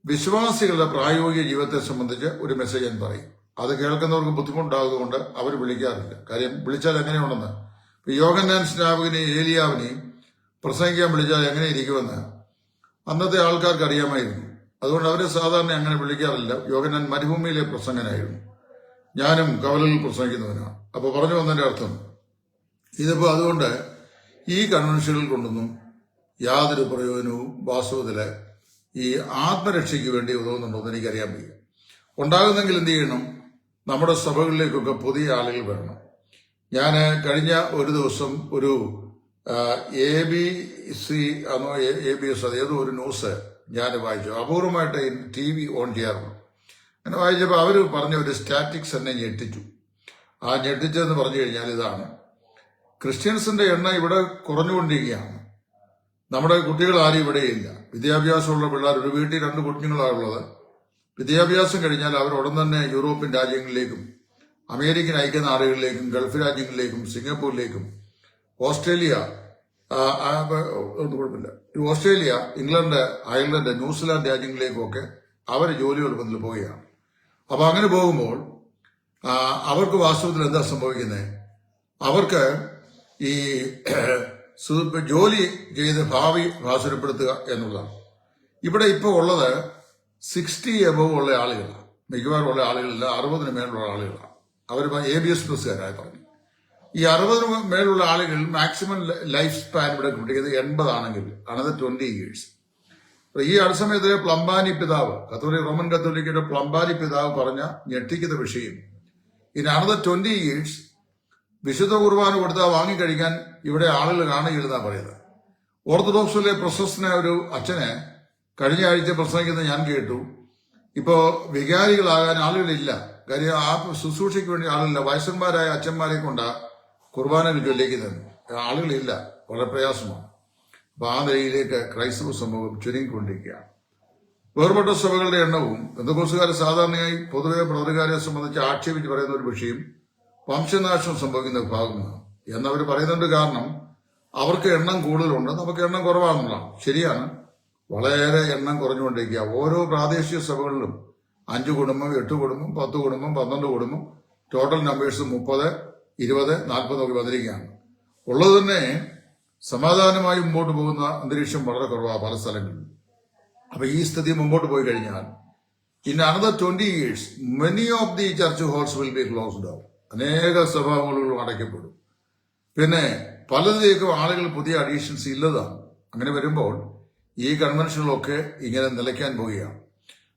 വിശ്വാസികളുടെ പ്രായോഗിക ജീവിതത്തെ സംബന്ധിച്ച് ഒരു മെസ്സേജ് ഞാൻ പറയും. അത് കേൾക്കുന്നവർക്ക് ബുദ്ധിമുട്ടാകുന്നതുകൊണ്ട് അവർ വിളിക്കാറില്ല. കാര്യം വിളിച്ചാൽ എങ്ങനെയുണ്ടെന്ന്. ഇപ്പൊ യോഹന്നാൻ സ്നാപകനെയും ഏലിയാവിനെയും പ്രസംഗിക്കാൻ വിളിച്ചാൽ എങ്ങനെ ഇരിക്കുമെന്ന് അന്നത്തെ ആൾക്കാർക്ക് അറിയാമായിരുന്നു. അതുകൊണ്ട് അവരെ സാധാരണ അങ്ങനെ വിളിക്കാറില്ല. യോഹന്നാൻ മരുഭൂമിയിലെ പ്രസംഗനായിരുന്നു. ഞാനും കവലയിൽ പ്രസംഗിക്കുന്നവനാണ്. അപ്പൊ പറഞ്ഞു വന്നതിന്റെ അർത്ഥം ഇതിപ്പോ അതുകൊണ്ട് ഈ കൺവെൻഷനുകൾ കൊണ്ടൊന്നും യാതൊരു പ്രയോജനവും വാസ്തവത്തില് ഈ ആത്മരക്ഷയ്ക്ക് വേണ്ടി ഉതകുന്നുണ്ടോ എന്ന് എനിക്കറിയാൻ വയ്യ. ഉണ്ടാകുന്നെങ്കിൽ എന്ത് ചെയ്യണം? നമ്മുടെ സഭകളിലേക്കൊക്കെ പുതിയ ആളുകൾ വരണം. ഞാൻ കഴിഞ്ഞ ഒരു ദിവസം ഒരു ABC ഏതോ ഒരു ന്യൂസ് ഞാൻ വായിച്ചു. അപൂർവമായിട്ട് TV ഓൺ ചെയ്യാറുണ്ട്. അങ്ങനെ വായിച്ചപ്പോൾ അവർ പറഞ്ഞ ഒരു സ്റ്റാറ്റിക്സ് എന്നെ ഞെട്ടിച്ചു. ആ ഞെട്ടിച്ചതെന്ന് പറഞ്ഞു കഴിഞ്ഞാൽ ഇതാണ്: ക്രിസ്ത്യൻസിന്റെ എണ്ണം ഇവിടെ കുറഞ്ഞുകൊണ്ടിരിക്കുകയാണ്. നമ്മുടെ കുട്ടികൾ ആരും ഇവിടെയില്ല. വിദ്യാഭ്യാസമുള്ള പിള്ളേർ, ഒരു വീട്ടിൽ 2 കുഞ്ഞുങ്ങളാണുള്ളത്. വിദ്യാഭ്യാസം കഴിഞ്ഞാൽ അവർ ഉടൻ തന്നെ യൂറോപ്യൻ രാജ്യങ്ങളിലേക്കും അമേരിക്കൻ ഐക്യനാടുകളിലേക്കും ഗൾഫ് രാജ്യങ്ങളിലേക്കും സിംഗപ്പൂരിലേക്കും ഓസ്ട്രേലിയ, ഇംഗ്ലണ്ട്, അയർലൻഡ്, ന്യൂസിലാൻഡ് രാജ്യങ്ങളിലേക്കും ഒക്കെ അവർ ജോലി എളുപ്പത്തിൽ പോവുകയാണ്. അപ്പൊ അങ്ങനെ പോകുമ്പോൾ അവർക്ക് വാസ്തവത്തിൽ എന്താ സംഭവിക്കുന്നത്? അവർക്ക് ഈ ജോലി ചെയ്ത് ഭാവി ഭാസുരപ്പെടുത്തുക എന്നുള്ളതാണ്. ഇവിടെ ഇപ്പോൾ ഉള്ളത് 60 എബവ് ഉള്ള ആളുകളാണ്. മിക്കവാറും ഉള്ള ആളുകളില്ല, 60-ന് മേലുള്ള ആളുകളാണ്. അവർ ABS ബസ്സുകാരായി പറഞ്ഞു. ഈ 60-ന് മേലുള്ള ആളുകൾ മാക്സിമം ലൈഫ് സ്പാൻ ഇവിടെ കിട്ടിയത് 80 ആണെങ്കിൽ അനദർ 20 years. ഈ അടുത്ത സമയത്ത് പ്ലംബാനി പിതാവ്, റോമൻ കത്തോലിക്കയുടെ പ്ലംബാനി പിതാവ് പറഞ്ഞ ഞെട്ടിക്കുന്ന വിഷയം, ഇനി അനദർ 20 years വിശുദ്ധ കുർബാന കൊടുത്താൽ വാങ്ങിക്കഴിക്കാൻ ഇവിടെ ആളുകൾ കാണുകയില്ലെന്നാണ് പറയുന്നത്. ഓർത്തഡോക്സിലെ പ്രശസ്തനായ ഒരു അച്ഛനെ കഴിഞ്ഞ ആഴ്ച പ്രസംഗിക്കുന്നത് ഞാൻ കേട്ടു. ഇപ്പോ വികാരികളാകാൻ ആളുകളില്ല. കാര്യം ആ ശുശ്രൂഷയ്ക്ക് വേണ്ടി ആളുകളില്ല. വയസ്സന്മാരായ അച്ഛന്മാരെ കൊണ്ട് കുർബാനകൾ ചൊല്ലിക്കുന്നത് ആളുകളില്ല. വളരെ പ്രയാസമാണ്. അപ്പൊ ആ നിലയിലേക്ക് ക്രൈസ്തവ സമൂഹം ചുരുങ്ങിക്കൊണ്ടിരിക്കുകയാണ്. വേർപെട്ട സഭകളുടെ എണ്ണവും പെന്തക്കോസ്തുകാർ സാധാരണയായി പൊതുവെ ബ്രദറുകാരെ സംബന്ധിച്ച് ആക്ഷേപിച്ച് പറയുന്ന ഒരു വിഷയം വംശനാശം സംഭവിക്കുന്ന വിഭാഗമാണ് എന്നവർ പറയുന്നുണ്ട്. കാരണം അവർക്ക് എണ്ണം കൂടുതലുണ്ട്, നമുക്ക് എണ്ണം കുറവാണെന്നുള്ളതാണ്. ശരിയാണ്, വളരെ എണ്ണം കുറഞ്ഞുകൊണ്ടിരിക്കുക. ഓരോ പ്രാദേശിക സഭകളിലും 5 കുടുംബം, 8 കുടുംബം, 10 കുടുംബം, 12 കുടുംബം, ടോട്ടൽ നമ്പേഴ്സ് 30, 20, 40 ഒക്കെ വന്നിരിക്കുകയാണ്. ഉള്ളത് തന്നെ സമാധാനമായി മുമ്പോട്ട് പോകുന്ന അന്തരീക്ഷം വളരെ കുറവാണ് പല സ്ഥലങ്ങളിലും. അപ്പൊ ഈ സ്ഥിതി മുമ്പോട്ട് പോയി കഴിഞ്ഞാൽ in another 20 years many of the church halls will be closed down. അനേക സഭാമുറികളും അടയ്ക്കപ്പെടും. പിന്നെ പലതിലേക്കും ആളുകൾ പുതിയ അഡീഷൻസ് ഇല്ലതാണ്. അങ്ങനെ വരുമ്പോൾ ഈ കൺവെൻഷനുകളൊക്കെ ഇങ്ങനെ നിലയ്ക്കാൻ പോവുകയാണ്.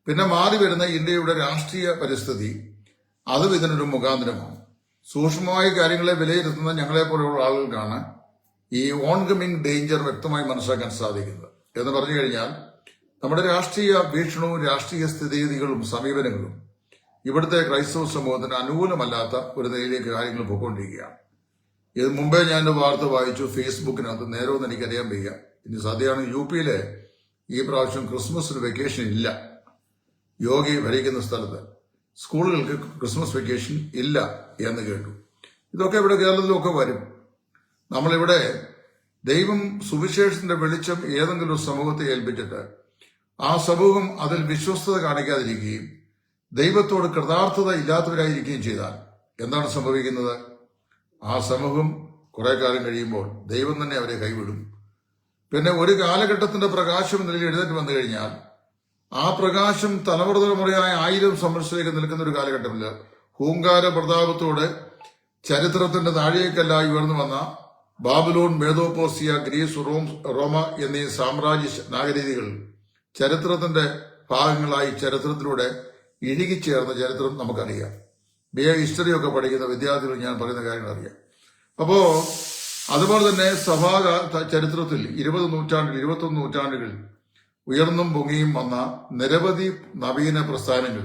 പിന്നെ മാറി വരുന്ന ഇന്ത്യയുടെ രാഷ്ട്രീയ പരിസ്ഥിതി അതും ഇതിനൊരു മുഖാന്തരമാണ്. സൂക്ഷ്മമായ കാര്യങ്ങളെ വിലയിരുത്തുന്ന ഞങ്ങളെപ്പോലെയുള്ള ആളുകൾക്കാണ് ഈ ഓൺകമ്മിങ് ഡേഞ്ചർ വ്യക്തമായി മനസ്സിലാക്കാൻ സാധിക്കുന്നത്. എന്ന് പറഞ്ഞു കഴിഞ്ഞാൽ നമ്മുടെ രാഷ്ട്രീയ വീക്ഷണവും രാഷ്ട്രീയ സ്ഥിതിഗതികളും സമീപനങ്ങളും ഇവിടുത്തെ ക്രൈസ്തവ സമൂഹത്തിന് അനുകൂലമല്ലാത്ത ഒരു നിലയിലേക്ക് കാര്യങ്ങൾ പോയിക്കൊണ്ടിരിക്കുകയാണ്. ഇത് മുമ്പേ ഞാൻ വാർത്ത വായിച്ചു ഫേസ്ബുക്കിനകത്ത്, നേരമൊന്നും എനിക്കറിയാൻ വയ്യ. ഇനി സദ്യയാണ് UP-യിലെ ഈ പ്രാവശ്യം ക്രിസ്മസിന് വെക്കേഷൻ ഇല്ല. യോഗി ഭരിക്കുന്ന സ്ഥലത്ത് സ്കൂളുകൾക്ക് ക്രിസ്മസ് വെക്കേഷൻ ഇല്ല എന്ന് കേട്ടു. ഇതൊക്കെ ഇവിടെ കേരളത്തിലൊക്കെ വരും. നമ്മളിവിടെ ദൈവം സുവിശേഷത്തിന്റെ വെളിച്ചം ഏതെങ്കിലും ഒരു സമൂഹത്തെ ഏൽപ്പിച്ചിട്ട് ആ സമൂഹം അതിൽ വിശ്വസ്തത കാണിക്കാതിരിക്കുകയും ദൈവത്തോട് കൃതാർത്ഥത ഇല്ലാത്തവരായിരിക്കുകയും ചെയ്താൽ എന്താണ് സംഭവിക്കുന്നത്? ആ സമൂഹം കുറെ കാലം കഴിയുമ്പോൾ ദൈവം തന്നെ അവരെ കൈവിടും. പിന്നെ ഒരു കാലഘട്ടത്തിന്റെ പ്രകാശം നിലയിൽ എഴുന്നേറ്റ് വന്നു കഴിഞ്ഞാൽ ആ പ്രകാശം തലമുറയായ 1000 സംവത്സരത്തിലേക്ക് നിൽക്കുന്ന ഒരു കാലഘട്ടമില്ല. ഹൂങ്കാര പ്രതാപത്തോടെ ചരിത്രത്തിന്റെ താഴേക്കല്ലായി ഉയർന്നു വന്ന ബാബിലോൺ, മേദോപോസിയ, ഗ്രീസ്, റോമ എന്നീ സാമ്രാജ്യ നാഗരീതികൾ ചരിത്രത്തിന്റെ ഭാഗങ്ങളായി ചരിത്രത്തിലൂടെ ഇഴുകിച്ചേർന്ന ചരിത്രം നമുക്കറിയാം. BA ഹിസ്റ്ററിയൊക്കെ പഠിക്കുന്ന വിദ്യാർത്ഥികൾ ഞാൻ പറയുന്ന കാര്യങ്ങൾ അറിയാം. അപ്പോ അതുപോലെ തന്നെ സഭാ ചരിത്രത്തിൽ 20 നൂറ്റാണ്ടിൽ 21 നൂറ്റാണ്ടുകളിൽ ഉയർന്നും പൊങ്ങിയും വന്ന നിരവധി നവീന പ്രസ്ഥാനങ്ങൾ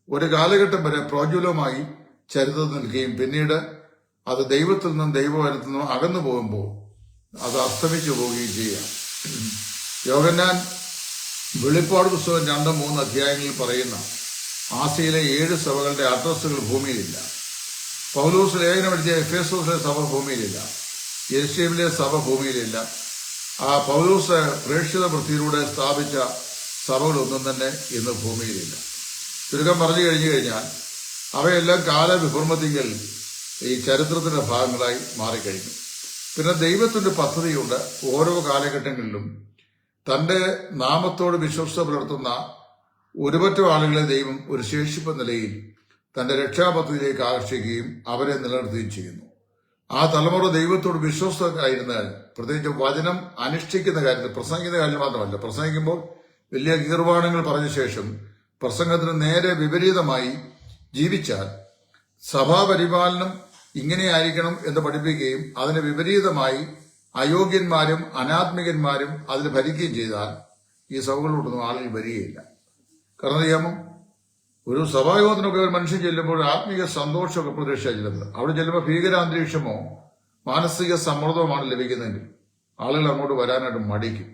ഒരു കാലഘട്ടം വരെ പ്രോജ്വലമായി ചരിത്രത്തിൽ നിൽക്കുകയും പിന്നീട് അത് ദൈവത്തിൽ നിന്നും ദൈവവരത്തിൽ നിന്നും അകന്നു പോകുമ്പോൾ അത് അസ്തമിച്ചു പോവുകയും ചെയ്യാം. യോഹന്നാൻ വെളിപ്പാട് പുസ്തകം 2-3 അധ്യായങ്ങളിൽ പറയുന്ന ആസിയയിലെ 7 സഭകളുടെ അഡ്രസ്സുകൾ ഭൂമിയിലില്ല. പൗലോസ് ലേഖനം എഴുതിയ എഫേസോസിലെ സഭ ഭൂമിയിലില്ല. യെരുശലേമിലെ സഭ ഭൂമിയിലില്ല. ആ പൗലോസ് പ്രേക്ഷിത വൃത്തിയിലൂടെ സ്ഥാപിച്ച സഭകളൊന്നും തന്നെ ഇന്ന് ഭൂമിയിലില്ല. ചുരുക്കം പറഞ്ഞു കഴിഞ്ഞു കഴിഞ്ഞാൽ അവയെല്ലാം കാലവിഭ്രമത്തിങ്കൽ ഈ ചരിത്രത്തിന്റെ ഭാഗങ്ങളായി മാറിക്കഴിഞ്ഞു. പിന്നെ ദൈവത്തിന്റെ പദ്ധതിയുണ്ട്. ഓരോ കാലഘട്ടങ്ങളിലും തന്റെ നാമത്തോട് വിശ്വസ്ത പുലർത്തുന്ന ഒരുപറ്റം ആളുകളെ ദൈവം ഒരു ശേഷിപ്പ് നിലയിൽ തന്റെ രക്ഷാപദ്ധതിയിലേക്ക് ആകർഷിക്കുകയും അവരെ നിലനിർത്തുകയും ചെയ്യുന്നു. ആ തലമുറ ദൈവത്തോട് വിശ്വസ്തരായിരുന്നാൽ, പ്രത്യേകിച്ച് വചനം അനുഷ്ഠിക്കുന്ന കാര്യത്തിൽ, പ്രസംഗിക്കുന്ന കാര്യം മാത്രമല്ല, പ്രസംഗിക്കുമ്പോൾ വലിയ ഗീർവാണങ്ങൾ പറഞ്ഞ ശേഷം പ്രസംഗത്തിന് നേരെ വിപരീതമായി ജീവിച്ചാൽ സഭാപരിപാലനം ഇങ്ങനെയായിരിക്കണം എന്ന് പഠിപ്പിക്കുകയും അതിന് വിപരീതമായി അയോഗ്യന്മാരും അനാത്മികന്മാരും അതിൽ ഭരിക്കുകയും ചെയ്താൽ ഈ സഭകളോടൊന്നും ആളുകൾ വരികയില്ല. കാരണം അറിയാമോ, ഒരു സഭായോഗത്തിനൊക്കെ ഒരു മനുഷ്യൻ ചെല്ലുമ്പോൾ ആത്മീയ സന്തോഷമൊക്കെ പ്രതീക്ഷ ചെല്ലുന്നത്. അവിടെ ചെല്ലുമ്പോൾ ഭീകരാന്തരീക്ഷമോ മാനസിക സമ്മർദ്ദവുമാണ് ലഭിക്കുന്നതെങ്കിൽ ആളുകൾ അങ്ങോട്ട് വരാനായിട്ട് മടിക്കും.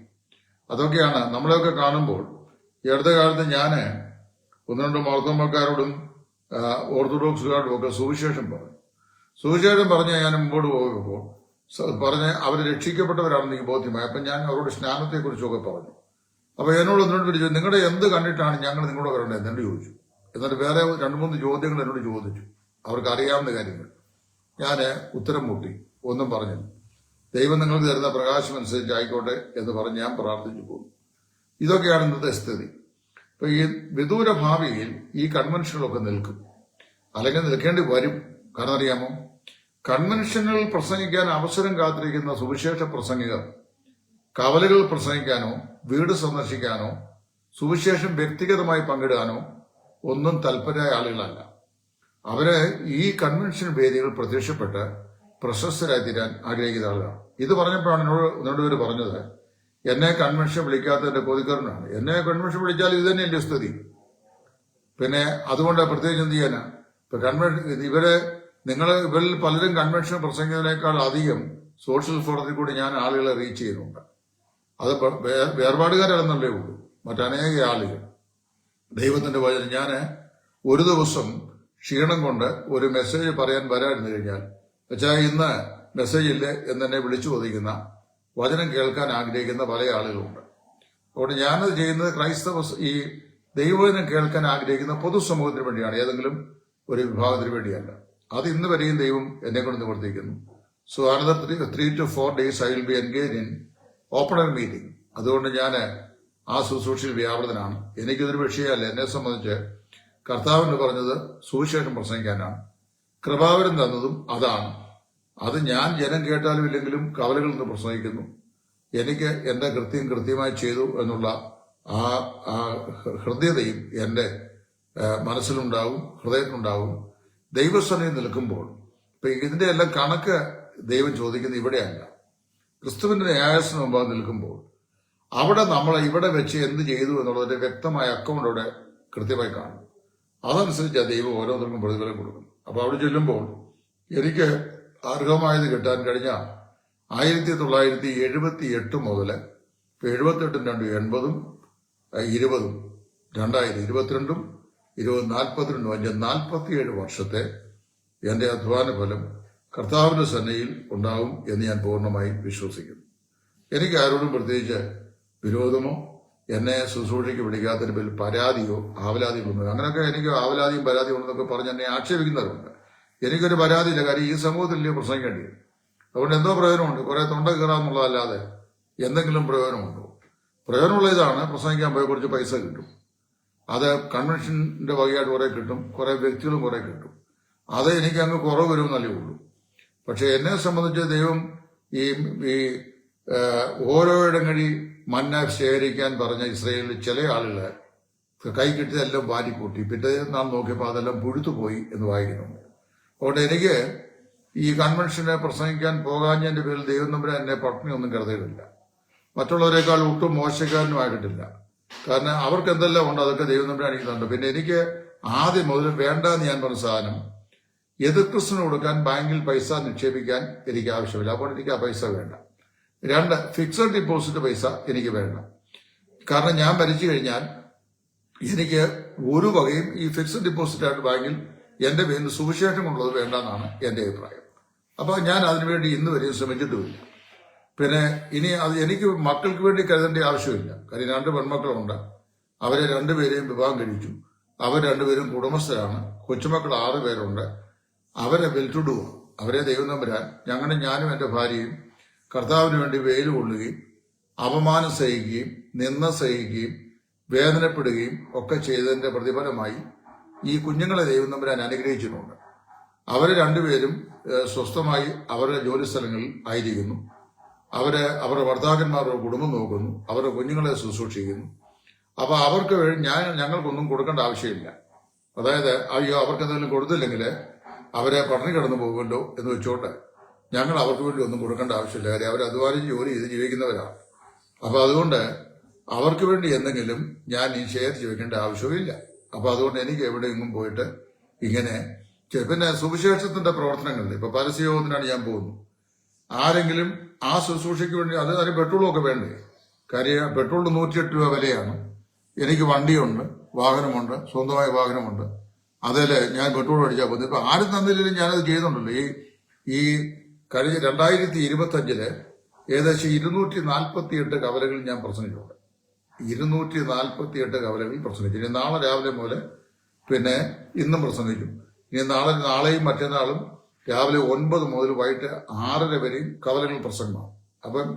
അതൊക്കെയാണ് നമ്മളെയൊക്കെ കാണുമ്പോൾ. ഈ അടുത്ത കാലത്ത് ഞാൻ 1-2 മാർത്തോമാക്കാരോടും ഓർത്തഡോക്സുകാരോടും ഒക്കെ സുവിശേഷം പറഞ്ഞു. സുവിശേഷം പറഞ്ഞ് ഞാൻ മുമ്പോട്ട് പോകുമ്പോൾ പറഞ്ഞ് അവർ രക്ഷിക്കപ്പെട്ടവരാണെന്ന് എനിക്ക് ബോധ്യമായി. അപ്പം ഞാൻ അവരോട് സ്നാനത്തെക്കുറിച്ചൊക്കെ പറഞ്ഞു. അപ്പൊ എന്നോട് ഒന്നുകൊണ്ട് ചോദിച്ചു, നിങ്ങളുടെ എന്ത് കണ്ടിട്ടാണ് ഞങ്ങൾ നിങ്ങളോട് വരേണ്ടത് എന്നോട് ചോദിച്ചു. എന്നിട്ട് വേറെ 2-3 ചോദ്യങ്ങൾ എന്നോട് ചോദിച്ചു, അവർക്ക് അറിയാവുന്ന കാര്യങ്ങൾ. ഞാൻ ഉത്തരം മുട്ടി, ഒന്നും പറഞ്ഞില്ല. ദൈവം നിങ്ങൾക്ക് തരുന്ന പ്രകാശം അനുസരിച്ച് ആയിക്കോട്ടെ എന്ന് പറഞ്ഞ് ഞാൻ പ്രാർത്ഥിച്ചു പോകും. ഇതൊക്കെയാണ് ഇന്നത്തെ സ്ഥിതി. ഇപ്പൊ ഈ വിദൂര ഭാവിയിൽ ഈ കൺവെൻഷനുകളൊക്കെ നിൽക്കും, അല്ലെങ്കിൽ നിൽക്കേണ്ടി വരും. കാരണം അറിയാമോ, കൺവെൻഷനുകൾ പ്രസംഗിക്കാൻ അവസരം കാത്തിരിക്കുന്ന സുവിശേഷ പ്രസംഗികർ കവലകൾ പ്രസംഗിക്കാനോ വീട് സന്ദർശിക്കാനോ സുവിശേഷം വ്യക്തിഗതമായി പങ്കിടാനോ ഒന്നും തൽപരരായ ആളുകളല്ല. അവര് ഈ കൺവെൻഷൻ വേദികൾ പ്രത്യക്ഷപ്പെട്ട് പ്രശസ്തരായി തീരാൻ ആഗ്രഹിക്കുന്ന ആളുകളാണ്. ഇത് പറഞ്ഞപ്പോഴാണ് എന്നോട് പേര് പറഞ്ഞത്, എന്നെ കൺവെൻഷൻ വിളിക്കാത്തതിന്റെ കൊതിക്കറിനാണ്. എന്നെ കൺവെൻഷൻ വിളിച്ചാൽ ഇത് തന്നെ എന്റെ സ്ഥിതി. പിന്നെ അതുകൊണ്ട് പ്രത്യേകിച്ച് എന്ത് ചെയ്യാനാ? ഇപ്പൊ കൺവെൻഷൻ ഇവരിൽ പലരും കൺവെൻഷൻ പ്രസംഗിക്കുന്നതിനേക്കാൾ അധികം സോഷ്യൽ ഫോറത്തിൽ കൂടി ഞാൻ ആളുകളെ റീച്ച് ചെയ്യുന്നുണ്ട്. അത് വേർപാടുകാരെന്നല്ലേ ഉള്ളൂ, മറ്റനേക ആളുകൾ. ദൈവത്തിന്റെ വചനം, ഞാൻ ഒരു ദിവസം ക്ഷീണം കൊണ്ട് ഒരു മെസ്സേജ് പറയാൻ വരാതിരുന്നു കഴിഞ്ഞാൽ, വെച്ചാൽ ഇന്ന് മെസ്സേജ് ഇല്ലേ എന്നെ വിളിച്ചു ചോദിക്കുന്ന, വചനം കേൾക്കാൻ ആഗ്രഹിക്കുന്ന പല ആളുകളുണ്ട്. അതുകൊണ്ട് ഞാനത് ചെയ്യുന്നത് ഈ ദൈവവചനം കേൾക്കാൻ ആഗ്രഹിക്കുന്ന പൊതുസമൂഹത്തിന് വേണ്ടിയാണ്, ഏതെങ്കിലും ഒരു വിഭാഗത്തിന് വേണ്ടിയല്ല. അത് ഇന്ന് വരെയും ദൈവം എന്നെ കൊണ്ട് നിവർത്തിക്കുന്നു. So another 3 to 4 days I will be engaged in open air meeting. അതുകൊണ്ട് ഞാൻ ആ ശുശ്രൂഷയിൽ വ്യാപൃതനാണ്. എനിക്കിതൊരു വിഷയമല്ല. എന്നെ സംബന്ധിച്ച് കർത്താവിന് പറഞ്ഞത് സുവിശേഷം പ്രസംഗിക്കാനാണ്. കൃപാവരം തന്നതും അതാണ്. അത് ഞാൻ ജനം കേട്ടാലും ഇല്ലെങ്കിലും കവലകളിൽ നിന്ന് പ്രസംഗിക്കുന്നു. എനിക്ക് എന്റെ കൃത്യമായി ചെയ്തു എന്നുള്ള ആ ഹൃദയതയും എന്റെ മനസ്സിലുണ്ടാവും, ഹൃദയത്തിലുണ്ടാവും. ദൈവസന്നിധി നിൽക്കുമ്പോൾ ഇപ്പൊ ഇതിന്റെ എല്ലാം കണക്ക് ദൈവം ചോദിക്കുന്നത് ഇവിടെയല്ല. ക്രിസ്തുവിന്റെ ന്യായാസന മുമ്പാകെ നിൽക്കുമ്പോൾ അവിടെ നമ്മൾ ഇവിടെ വെച്ച് എന്ത് ചെയ്തു എന്നുള്ളതിന്റെ വ്യക്തമായ അക്കൗണ്ട് അവിടെ കൃത്യമായി കാണും. അതനുസരിച്ച് ദൈവം ഓരോരുത്തർക്കും പ്രതിഫലം കൊടുക്കും. അപ്പൊ അവിടെ ചെല്ലുമ്പോൾ എനിക്ക് അർഹമായത് കിട്ടാൻ കഴിഞ്ഞ 1978 മുതൽ 78 2 80 20 2022 2042 47 വർഷത്തെ എന്റെ അധ്വാന ഫലം കർത്താവിന്റെ സന്നയിൽ ഉണ്ടാവും എന്ന് ഞാൻ പൂർണ്ണമായും വിശ്വസിക്കുന്നു. എനിക്ക് ആരോടും പ്രത്യേകിച്ച് വിരോധമോ എന്നെ ശുശ്രൂഷയ്ക്ക് വിളിക്കാത്തതിന് പേരിൽ പരാതിയോ ആവലാതിയോ ഒന്നും, അങ്ങനെയൊക്കെ എനിക്ക് ആവലാതിയും പരാതിയും ഉണ്ടെന്നൊക്കെ പറഞ്ഞ് എന്നെ ആക്ഷേപിക്കുന്നവരുണ്ട്. എനിക്കൊരു പരാതിയില്ല. കാര്യം ഈ സമൂഹത്തിലേ പ്രസംഗിക്കേണ്ടി. അതുകൊണ്ട് എന്തോ പ്രയോജനമുണ്ട്? കുറെ തൊണ്ട കയറാന്നുള്ളതല്ലാതെ എന്തെങ്കിലും പ്രയോജനമുണ്ടോ? പ്രയോജനമുള്ള ഇതാണ്, പ്രസംഗിക്കാൻ പോയി കുറച്ച് പൈസ കിട്ടും. അത് കൺവെൻഷന്റെ വകയായിട്ട് കുറെ കിട്ടും, കുറെ വ്യക്തികളും കുറെ കിട്ടും. അത് എനിക്ക് അങ്ങ് കുറവ് വരുമെന്നല്ലേ ഉള്ളൂ. പക്ഷെ എന്നെ സംബന്ധിച്ച് ദൈവം ഈ ഓരോ ഇടങ്ങഴി മന്ന ശേഖരിക്കാൻ പറഞ്ഞ ഇസ്രയേലിൽ ചില ആളുകളെ കൈ കിട്ടിയതെല്ലാം വാരിക്കൂട്ടി പിറ്റേ നാൾ നോക്കിയപ്പോൾ അതെല്ലാം പുഴുത്തുപോയി എന്ന് വായിക്കുന്നുണ്ട്. അതുകൊണ്ട് എനിക്ക് ഈ കൺവെൻഷനെ പ്രസംഗിക്കാൻ പോകാഞ്ഞതിന്റെ പേരിൽ ദൈവം തമ്പുരാൻ എന്നെ പട്ടിണിയൊന്നും കരുതിയിട്ടില്ല. മറ്റുള്ളവരെക്കാൾ ഒട്ടും മോശക്കാരനും ആയിട്ടില്ല. കാരണം അവർക്ക് എന്തെല്ലാം ഉണ്ട് അതൊക്കെ ദൈവം തമ്പുരാൻ എനിക്ക് തന്നു. പിന്നെ എനിക്ക് ആദ്യം മുതൽ വേണ്ടാന്ന് ഞാൻ പറഞ്ഞ സാധനം എതിർ ക്രിസ്തുവിന് കൊടുക്കാൻ ബാങ്കിൽ പൈസ നിക്ഷേപിക്കാൻ എനിക്ക് ആവശ്യമില്ല. അപ്പോൾ എനിക്ക് ആ പൈസ വേണ്ട. 2, ഫിക്സഡ് ഡിപ്പോസിറ്റ് പൈസ എനിക്ക് വേണ്ട. കാരണം ഞാൻ മരിച്ചു കഴിഞ്ഞാൽ എനിക്ക് ഒരു വകയും ഈ ഫിക്സഡ് ഡിപ്പോസിറ്റ് ആയിട്ട് ബാങ്കിൽ എന്റെ പേരിൽ സുവിശേഷം കൊണ്ടുള്ളത് വേണ്ടെന്നാണ് എന്റെ അഭിപ്രായം. അപ്പൊ ഞാൻ അതിനുവേണ്ടി ഇന്ന് വരെയും ശ്രമിച്ചിട്ടുമില്ല. പിന്നെ ഇനി അത് എനിക്ക് മക്കൾക്ക് വേണ്ടി കരുതേണ്ട ആവശ്യമില്ല. കാര്യം 2 പെൺമക്കളുണ്ട്. അവരെ 2 പേരെയും വിവാഹം കഴിച്ചു. അവർ 2 പേരും കുടുംബസ്ഥരാണ്. കൊച്ചുമക്കൾ 6 പേരുണ്ട്. അവരെ വെൽറ്റുടുക, അവരെ ദൈവം തമ്പുരാൻ ഞാനും എന്റെ ഭാര്യയും കർത്താവിന് വേണ്ടി വെയിൽ കൊള്ളുകയും അപമാനം സഹിക്കുകയും നിന്ന സഹിക്കുകയും വേദനപ്പെടുകയും ഒക്കെ ചെയ്തതിന്റെ പ്രതിഫലമായി ഈ കുഞ്ഞുങ്ങളെ ദൈവം തമ്പുരാൻ അനുഗ്രഹിച്ചിട്ടുണ്ട്. അവരെ 2 പേരും സ്വസ്ഥമായി അവരുടെ ജോലി സ്ഥലങ്ങളിൽ ആയിരിക്കുന്നു. അവരുടെ ഭർത്താക്കന്മാരുടെ കുടുംബം നോക്കുന്നു, അവരുടെ കുഞ്ഞുങ്ങളെ ശുശ്രൂഷിക്കുന്നു. അപ്പൊ അവർക്ക് ഞങ്ങൾക്കൊന്നും കൊടുക്കേണ്ട ആവശ്യമില്ല. അതായത് അയ്യോ അവർക്ക് എന്തെങ്കിലും കൊടുത്തില്ലെങ്കിൽ അവരെ പട്ടിണി കിടന്നു പോകുമല്ലോ എന്ന് വെച്ചോട്ട് ഞങ്ങൾ അവർക്ക് വേണ്ടി ഒന്നും കൊടുക്കേണ്ട ആവശ്യമില്ല. കാര്യം അവർ അധ്വാനിച്ച് ജോലി ചെയ്ത് ജീവിക്കുന്നവരാണ്. അപ്പൊ അതുകൊണ്ട് അവർക്ക് വേണ്ടി എന്തെങ്കിലും ഞാൻ ഈ ഷെയർ ചോദിക്കേണ്ട ആവശ്യമില്ല. അപ്പൊ അതുകൊണ്ട് എനിക്ക് എവിടെയെങ്കിലും പോയിട്ട് ഇങ്ങനെ പിന്നെ സുവിശേഷത്തിന്റെ പ്രവർത്തനങ്ങളിൽ ഇപ്പൊ പരസ്യയോഗത്തിനാണ് ഞാൻ പോകുന്നത്. ആരെങ്കിലും ആ ശുശ്രൂഷയ്ക്ക് വേണ്ടി അതിന് പെട്രോളൊക്കെ വേണ്ടേ? കാര്യം പെട്രോളിന് 108 രൂപ വിലയാണ്. എനിക്ക് വണ്ടിയുണ്ട്, വാഹനമുണ്ട്, സ്വന്തമായ വാഹനമുണ്ട്. അതിൽ ഞാൻ പെട്രോൾ അടിച്ചാൽ പോകുന്നത്. ഇപ്പൊ ആരും തന്നില്ലെങ്കിലും ഞാനത് ചെയ്യുന്നുണ്ടല്ലോ. ഈ കഴിഞ്ഞ 2025 ഏകദേശം 248 കവലകളിൽ ഞാൻ പ്രസംഗിച്ചിട്ടുണ്ട്. 248 കവലകളിൽ പ്രസംഗിച്ചു. ഇനി നാളെ രാവിലെ മുതൽ പിന്നെ ഇന്നും പ്രസംഗിക്കും. ഇനി നാളെയും മറ്റന്നാളും രാവിലെ 9 മുതൽ വൈകിട്ട് 6:30 വരെയും കവലകളിൽ പ്രസംഗമാണ്. അപ്പം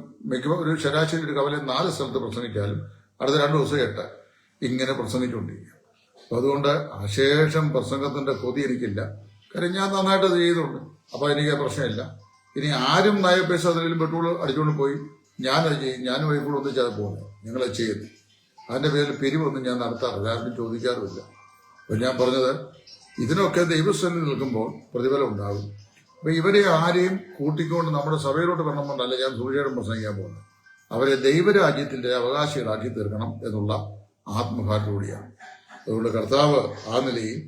ഒരു ശരാശരി ഒരു കവലയിൽ 4 സ്ഥലത്ത് പ്രസംഗിച്ചാലും അടുത്ത 2 ദിവസം 8 ഇങ്ങനെ പ്രസംഗിച്ചുകൊണ്ടിരിക്കുക. അപ്പൊ അതുകൊണ്ട് അശേഷം പ്രസംഗത്തിന്റെ കൊതി എനിക്കില്ല. കാര്യം ഞാൻ നന്നായിട്ട് അത് ചെയ്തുകൊണ്ട് അപ്പൊ എനിക്ക് പ്രശ്നമില്ല. ഇനി ആരും നയപൈസ അതിലും പെട്രോൾ അടിച്ചുകൊണ്ട് പോയി ഞാനത് ചെയ്യും. ഞാനും വൈകിട്ട് ഒന്നിച്ചാൽ പോകുന്നത് ഞങ്ങളത് ചെയ്യുന്നു. അതിന്റെ പേരിൽ പിരിവൊന്നും ഞാൻ നടത്താറില്ല, ആരും ചോദിക്കാറുമില്ല. അപ്പൊ ഞാൻ പറഞ്ഞത് ഇതിനൊക്കെ ദൈവസ്ഥനിൽ നിൽക്കുമ്പോൾ പ്രതിഫലം ഉണ്ടാകും. അപ്പൊ ഇവരെ ആരെയും കൂട്ടിക്കൊണ്ട് നമ്മുടെ സഭയിലോട്ട് വരണമെന്നല്ല ഞാൻ സുവിശേഷം പ്രസംഗിക്കാൻ പോകുന്നത്. അവരെ ദൈവരാജ്യത്തിന്റെ അവകാശികളാക്കി തീർക്കണം എന്നുള്ള ആത്മഭാരത്തോടെയാണ്. അതുകൊണ്ട് കർത്താവ് ആ നിലയിൽ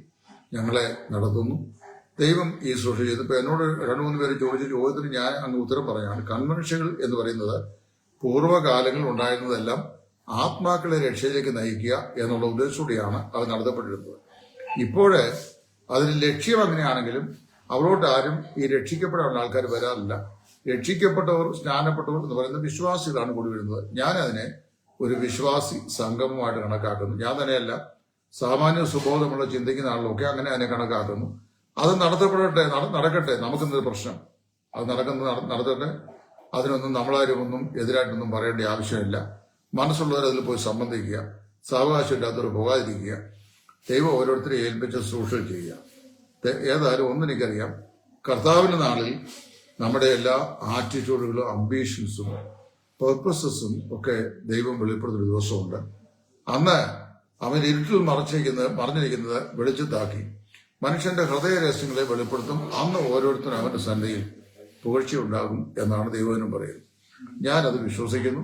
ഞങ്ങളെ നടത്തുന്നു. ദൈവം ഈ സൃഷ്ടി ചെയ്തു. ഇപ്പൊ എന്നോട് 2-3 പേര് ചോദിച്ച ചോദ്യത്തിന് ഞാൻ അങ്ങ് ഉത്തരം പറയാണ്. കൺവെൻഷനുകൾ എന്ന് പറയുന്നത് പൂർവ്വകാലങ്ങളിൽ ഉണ്ടായിരുന്നതെല്ലാം ആത്മാക്കളെ രക്ഷയിലേക്ക് നയിക്കുക എന്നുള്ള ഉദ്ദേശത്തോടെയാണ് അത് നടത്തപ്പെട്ടിരുന്നത്. ഇപ്പോഴേ അതിന് ലക്ഷ്യം അങ്ങനെയാണെങ്കിലും അവരോട്ട് ആരും ഈ രക്ഷിക്കപ്പെടാനുള്ള ആൾക്കാർ വരാറില്ല. രക്ഷിക്കപ്പെട്ടവർ, സ്നാനപ്പെട്ടവർ എന്ന് പറയുന്ന വിശ്വാസികളാണ് കൂടി വരുന്നത്. ഞാനതിനെ ഒരു വിശ്വാസി സംഗമമായിട്ട് കണക്കാക്കുന്നു. ഞാൻ തന്നെയല്ല, സാമാന്യ സുബോധമുള്ള ചിന്തിക്കുന്ന ആളുകളൊക്കെ അങ്ങനെ അതിനെ കണക്കാക്കുന്നു. അത് നടക്കട്ടെ. നമുക്കെന്തൊരു പ്രശ്നം? അത് നടത്തട്ടെ. അതിനൊന്നും നമ്മളാരും ഒന്നും എതിരായിട്ടൊന്നും പറയേണ്ട ആവശ്യമില്ല. മനസ്സുള്ളവർ അതിൽ പോയി സംബന്ധിക്കുക, സാവകാശമില്ലാത്തവർ പോകാതിരിക്കുക, ദൈവം ഓരോരുത്തരെയും ഏൽപ്പിച്ച് ശുശ്രൂഷ ചെയ്യുക. ഏതായാലും ഒന്നെനിക്കറിയാം, കർത്താവിന്റെ നാളിൽ നമ്മുടെ എല്ലാ ആറ്റിറ്റ്യൂഡുകളും അംബീഷൻസും പെർപ്പസസും ഒക്കെ ദൈവം വെളിപ്പെടുത്തുന്ന ഒരു ദിവസമുണ്ട്. അന്ന് അവൻ ഇരുട്ടിൽ മറഞ്ഞിരിക്കുന്നത് വെളിച്ചത്താക്കി മനുഷ്യന്റെ ഹൃദയ രഹസ്യങ്ങളെ വെളിപ്പെടുത്തും. അന്ന് ഓരോരുത്തരും അവന്റെ സന്നിധിയിൽ പുകഴ്ചയുണ്ടാകും എന്നാണ് ദൈവവചനം പറയുന്നത്. ഞാനത് വിശ്വസിക്കുന്നു.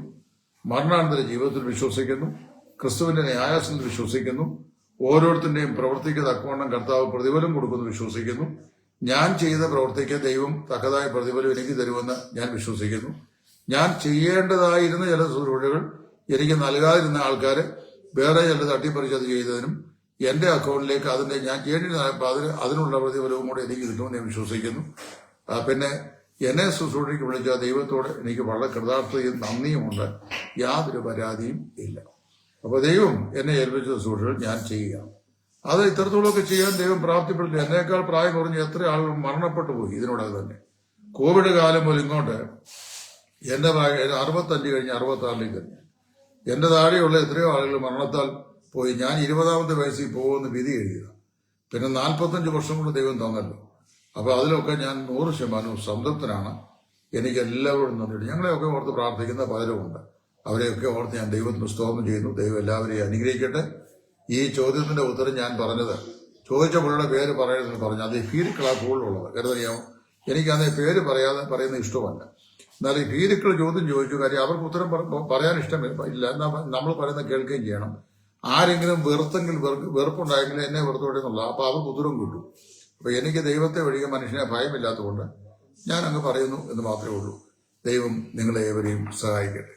മരണാനന്തര ജീവിതത്തിൽ വിശ്വസിക്കുന്നു. ക്രിസ്തുവിന്റെ ന്യായാസനത്തിൽ വിശ്വസിക്കുന്നു. ഓരോരുത്തരുടെയും പ്രവൃത്തിക്ക് തക്കവണ്ണം കർത്താവ് പ്രതിഫലം കൊടുക്കുന്നു വിശ്വസിക്കുന്നു. ഞാൻ ചെയ്ത പ്രവൃത്തിക്ക് ദൈവം തക്കതായ പ്രതിഫലം എനിക്ക് തരുമെന്ന് ഞാൻ വിശ്വസിക്കുന്നു. ഞാൻ ചെയ്യേണ്ടതായിരുന്ന ചില ശുശ്രൂഷകൾ എനിക്ക് നൽകാതിരുന്ന ആൾക്കാർ വേറെ ചില തട്ടിപ്പറിച്ചത് ചെയ്തതിനും എന്റെ അക്കൗണ്ടിലേക്ക് അതിന്റെ ഞാൻ ചെയ്യേണ്ടപ്പോൾ അതിനുള്ള പ്രതിഫലവും കൂടെ എനിക്ക് കിട്ടുമെന്ന് ഞാൻ വിശ്വസിക്കുന്നു. പിന്നെ എന്നെ ശുശ്രൂഷയ്ക്ക് വിളിച്ച ദൈവത്തോട് എനിക്ക് വളരെ കൃതാർത്ഥതയും നന്ദിയുമുണ്ട്. യാതൊരു പരാതിയും ഇല്ല. അപ്പോൾ ദൈവം എന്നെ ഏൽപ്പിച്ച ശുശ്രൂഷകൾ ഞാൻ ചെയ്യുക. അത് ഇത്രത്തോളമൊക്കെ ചെയ്യാൻ ദൈവം പ്രാപ്തിപ്പെടുത്തി. എന്നേക്കാൾ പ്രായം കുറഞ്ഞ് എത്ര ആളുകൾ മരണപ്പെട്ടു പോയി ഇതിനോടകം തന്നെ. കോവിഡ് കാലം മുതൽ ഇങ്ങോട്ട് എന്റെ പ്രായം 65 കഴിഞ്ഞ് 66 കഴിഞ്ഞ് എന്റെ താഴെയുള്ള എത്രയോ ആളുകൾ മരണത്താൽ പോയി. ഞാൻ 20ാമത്തെ വയസ്സിൽ പോകുമെന്ന് വിധി എഴുതുക. പിന്നെ 45 വർഷം കൊണ്ട് ദൈവം തന്നല്ലോ. അപ്പൊ അതിലൊക്കെ ഞാൻ 100% സംതൃപ്തനാണ്. എനിക്ക് എല്ലാവരോടും നന്ദിയുണ്ട്. ഞങ്ങളെയൊക്കെ ഓർത്ത് പ്രാർത്ഥിക്കുന്ന പലരുമുണ്ട്. അവരെയൊക്കെ ഓർത്ത് ഞാൻ ദൈവത്തിന് സ്തോത്രം ചെയ്യുന്നു. ദൈവം എല്ലാവരെയും അനുഗ്രഹിക്കട്ടെ. ഈ ചോദ്യത്തിന്റെ ഉത്തരം ഞാൻ പറഞ്ഞത് ചോദിച്ച പുള്ളിയുടെ പേര് പറയണമെന്ന് പറഞ്ഞു. അത് ഈ ഭീരുക്കളാ കൂടുതലുള്ളത്. കരുതറിയാമോ? എനിക്കത് പേര് പറയുന്ന ഇഷ്ടമല്ല. എന്നാൽ ഈ ഭീരുക്കൾ ചോദ്യം ചോദിച്ചു. കാര്യം അവർക്ക് ഉത്തരം പറയാൻ ഇഷ്ടമില്ല. നമ്മൾ പറയുന്നത് കേൾക്കുകയും ചെയ്യണം. ആരെങ്കിലും വെറുപ്പുണ്ടായെങ്കിൽ എന്നെ വെറുത്തോടെ എന്നുള്ള അപ്പൊ അവർക്ക് ഉത്തരം കിട്ടും. അപ്പൊ എനിക്ക് ദൈവത്തെ ഒഴികെ മനുഷ്യനെ ഭയമില്ലാത്തതുകൊണ്ട് ഞാൻ അങ്ങ് പറയുന്നു എന്ന് മാത്രമേ ഉള്ളൂ. ദൈവം നിങ്ങളെ ഏവരെയും സഹായിക്കട്ടെ.